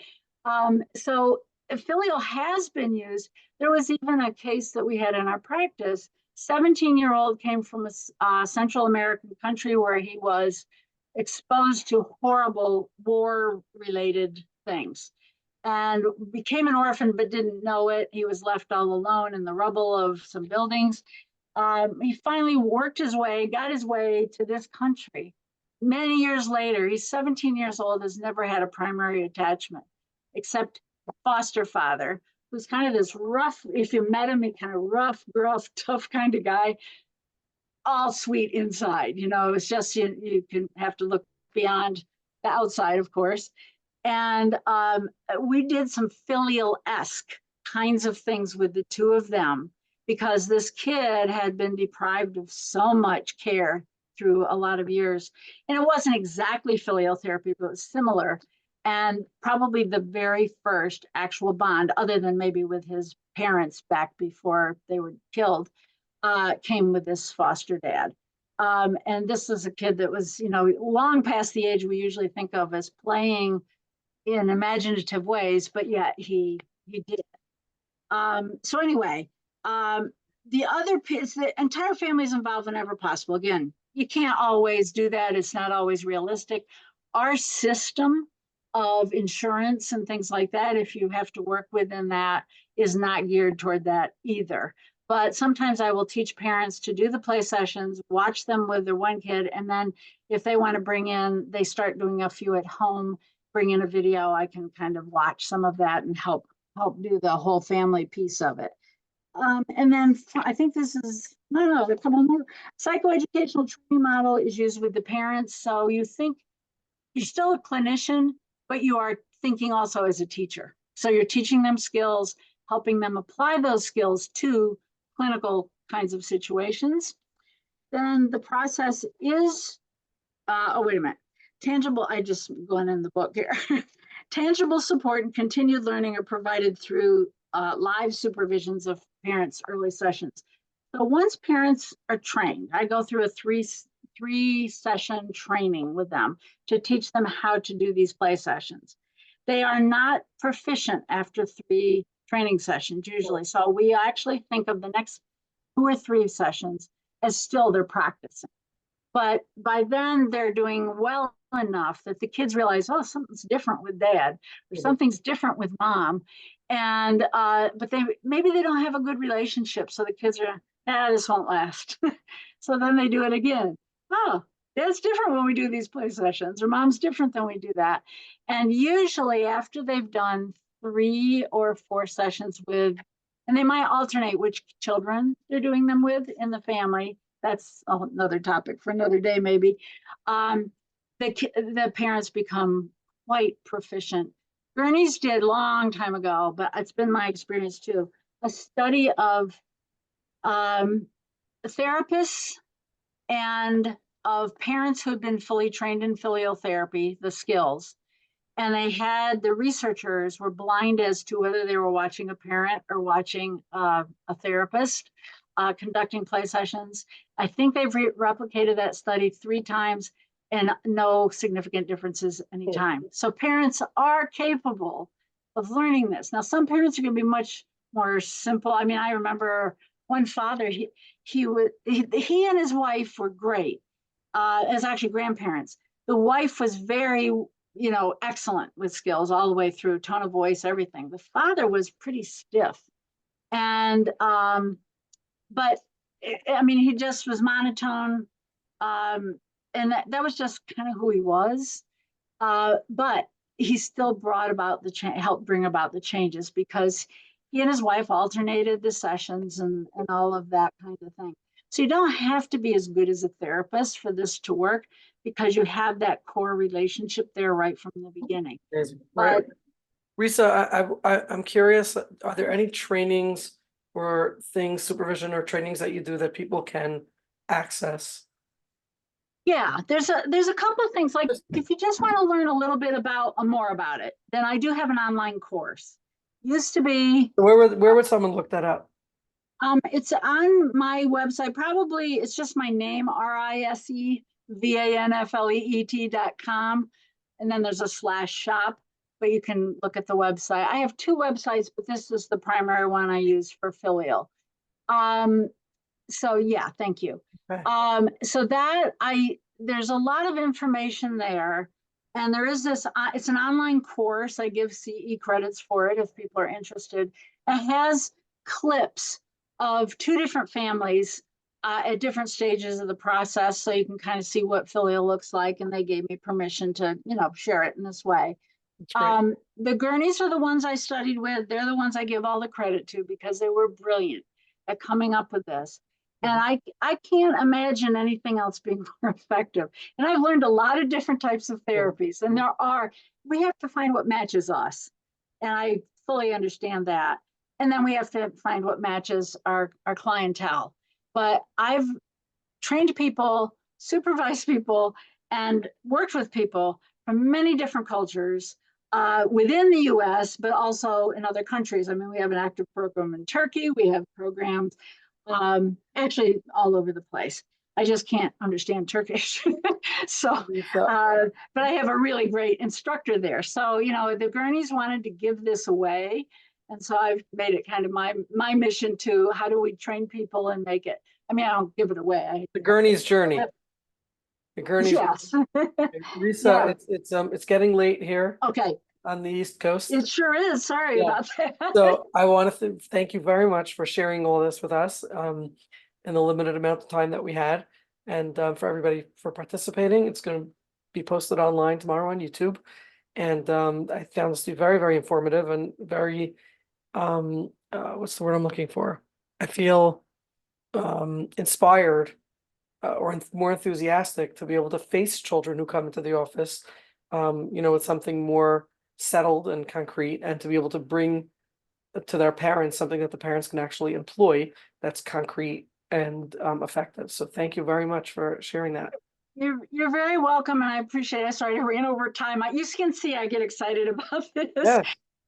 B: So filial has been used. There was even a case that we had in our practice. 17-year-old came from a Central American country where he was exposed to horrible war-related things and became an orphan but didn't know it. He was left all alone in the rubble of some buildings. He finally got his way to this country. Many years later, he's 17 years old, has never had a primary attachment, except a foster father, who's kind of this rough, if you met him, he kind of rough, gruff, tough kind of guy, all sweet inside. It's just, you can have to look beyond the outside, of course. And we did some filial-esque kinds of things with the 2 of them because this kid had been deprived of so much care through a lot of years. And it wasn't exactly filial therapy, but it was similar. And probably the very first actual bond, other than maybe with his parents back before they were killed, came with this foster dad. And this is a kid that was, long past the age we usually think of as playing in imaginative ways, but yet he did. So anyway, the other piece, the entire family is involved whenever possible. Again, you can't always do that. It's not always realistic. Our system of insurance and things like that, if you have to work within that, is not geared toward that either. But sometimes I will teach parents to do the play sessions, watch them with their one kid, and then if they want to bring in, they start doing a few at home, bring in a video, I can kind of watch some of that and help do the whole family piece of it. And then I think this is, no, a couple more. Psychoeducational training model is used with the parents. So you think you're still a clinician, but you are thinking also as a teacher. So you're teaching them skills, helping them apply those skills to clinical kinds of situations. Then the process is, oh, wait a minute. Tangible, I just going in the book here. Tangible support and continued learning are provided through live supervisions of parents' early sessions. So once parents are trained, I go through a three session training with them to teach them how to do these play sessions. They are not proficient after 3 training sessions usually. So we actually think of the next 2 or 3 sessions as still they're practicing. But by then they're doing well enough that the kids realize, oh, something's different with dad or something's different with mom. And but maybe they don't have a good relationship. So the kids are, this won't last. So then they do it again. Oh, that's different when we do these play sessions, or mom's different than we do that. And usually after they've done 3 or 4 sessions with, and they might alternate which children they're doing them with in the family. That's another topic for another day, maybe. The parents become quite proficient. Bernie's did a long time ago, but it's been my experience too, a study of therapists and of parents who had been fully trained in filial therapy, the skills. And they had, the researchers were blind as to whether they were watching a parent or watching a therapist conducting play sessions. I think they've replicated that study 3 times and no significant differences anytime. So parents are capable of learning this. Now, some parents are going to be much more simple. I mean, I remember one father, he and his wife were great as actually grandparents. The wife was very, excellent with skills all the way through, tone of voice, everything. The father was pretty stiff. And, but I mean, he just was monotone. And that was just kind of who he was. But he still brought about helped bring about the changes because he and his wife alternated the sessions and all of that kind of thing. So you don't have to be as good as a therapist for this to work because you have that core relationship there right from the beginning.
A: Right. Risa, I'm curious, are there any trainings or things, supervision or trainings that you do that people can access?
B: Yeah, there's a couple of things, like if you just want to learn a little bit more about it, then I do have an online course. Used to be.
A: Where would someone look that up?
B: It's on my website. Probably it's just my name, RiseVanFleet.com. And then there's a /shop, but you can look at the website. I have 2 websites, but this is the primary one I use for Filial. So yeah, thank you.
A: Okay.
B: So there's a lot of information there. And there is this, it's an online course. I give CE credits for it if people are interested. It has clips of 2 different families at different stages of the process. So you can kind of see what Filial looks like. And they gave me permission to, share it in this way. The Gurneys are the ones I studied with. They're the ones I give all the credit to because they were brilliant at coming up with this. And I can't imagine anything else being more effective. And I've learned a lot of different types of therapies. And we have to find what matches us. And I fully understand that. And then we have to find what matches our clientele. But I've trained people, supervised people, and worked with people from many different cultures within the US, but also in other countries. I mean, we have an active program in Turkey. We have programs actually all over the place. I just can't understand Turkish. So, but I have a really great instructor there. So, the Gurneys wanted to give this away. And so I've made it kind of my mission to how do we train people and make it, I mean, I don't give it away.
A: The Gurney's Journey. The Gurney's.
B: Yes.
A: Risa,
B: Yeah.
A: it's getting late here
B: Okay,
A: on the East Coast.
B: it sure is. Sorry
A: Yeah.
B: about that.
A: So I want to thank you very much for sharing all this with us in the limited amount of time that we had, and for everybody for participating. It's going to be posted online tomorrow on YouTube, and I found this to be very, very informative and very what's the word I'm looking for? I feel inspired or more enthusiastic to be able to face children who come into the office, with something more settled and concrete, and to be able to bring to their parents something that the parents can actually employ that's concrete and effective. So thank you very much for sharing that.
B: You're very welcome, and I appreciate it. Sorry, I ran over time. You can see I get excited about this.
A: Yeah,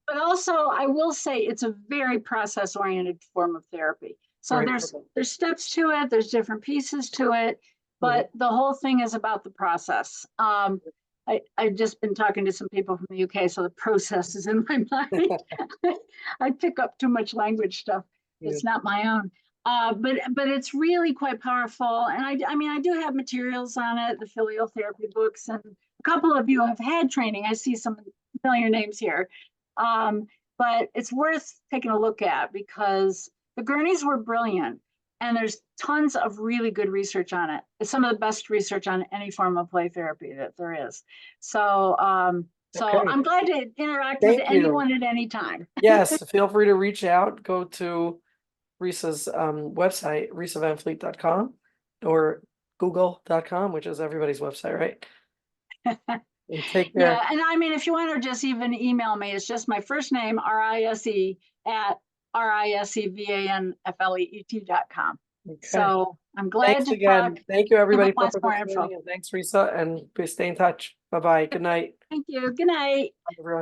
B: But also, I will say it's a very process-oriented form of therapy. So
A: right.
B: there's steps to it, there's different pieces to it, but the whole thing is about the process. I've just been talking to some people from the UK, so the process is in my mind. I pick up too much language stuff. It's not my own. But it's really quite powerful. And I mean, I do have materials on it, the Filial Therapy books, and a couple of you have had training. I see some familiar names here. But it's worth taking a look at because the Gurneys were brilliant, and there's tons of really good research on it. It's some of the best research on any form of play therapy that there is. So,
A: Okay.
B: I'm glad to interact
A: Thank
B: with
A: you.
B: anyone at any time.
A: Yes, feel free to reach out. Go to Risa's website, risavanfleet.com or google.com, which is everybody's website, right? And take care.
B: Yeah, and I mean, if you want to just even email me, it's just my first name, Rise at risevanfleet.com.
A: Okay.
B: So I'm glad
A: Thanks
B: to
A: again.
B: talk.
A: Thank you, everybody, for
B: wants more
A: participating,
B: info.
A: and thanks, Risa, and please stay in touch. Bye-bye. Good night,
B: Thank you. Good night.
A: everyone.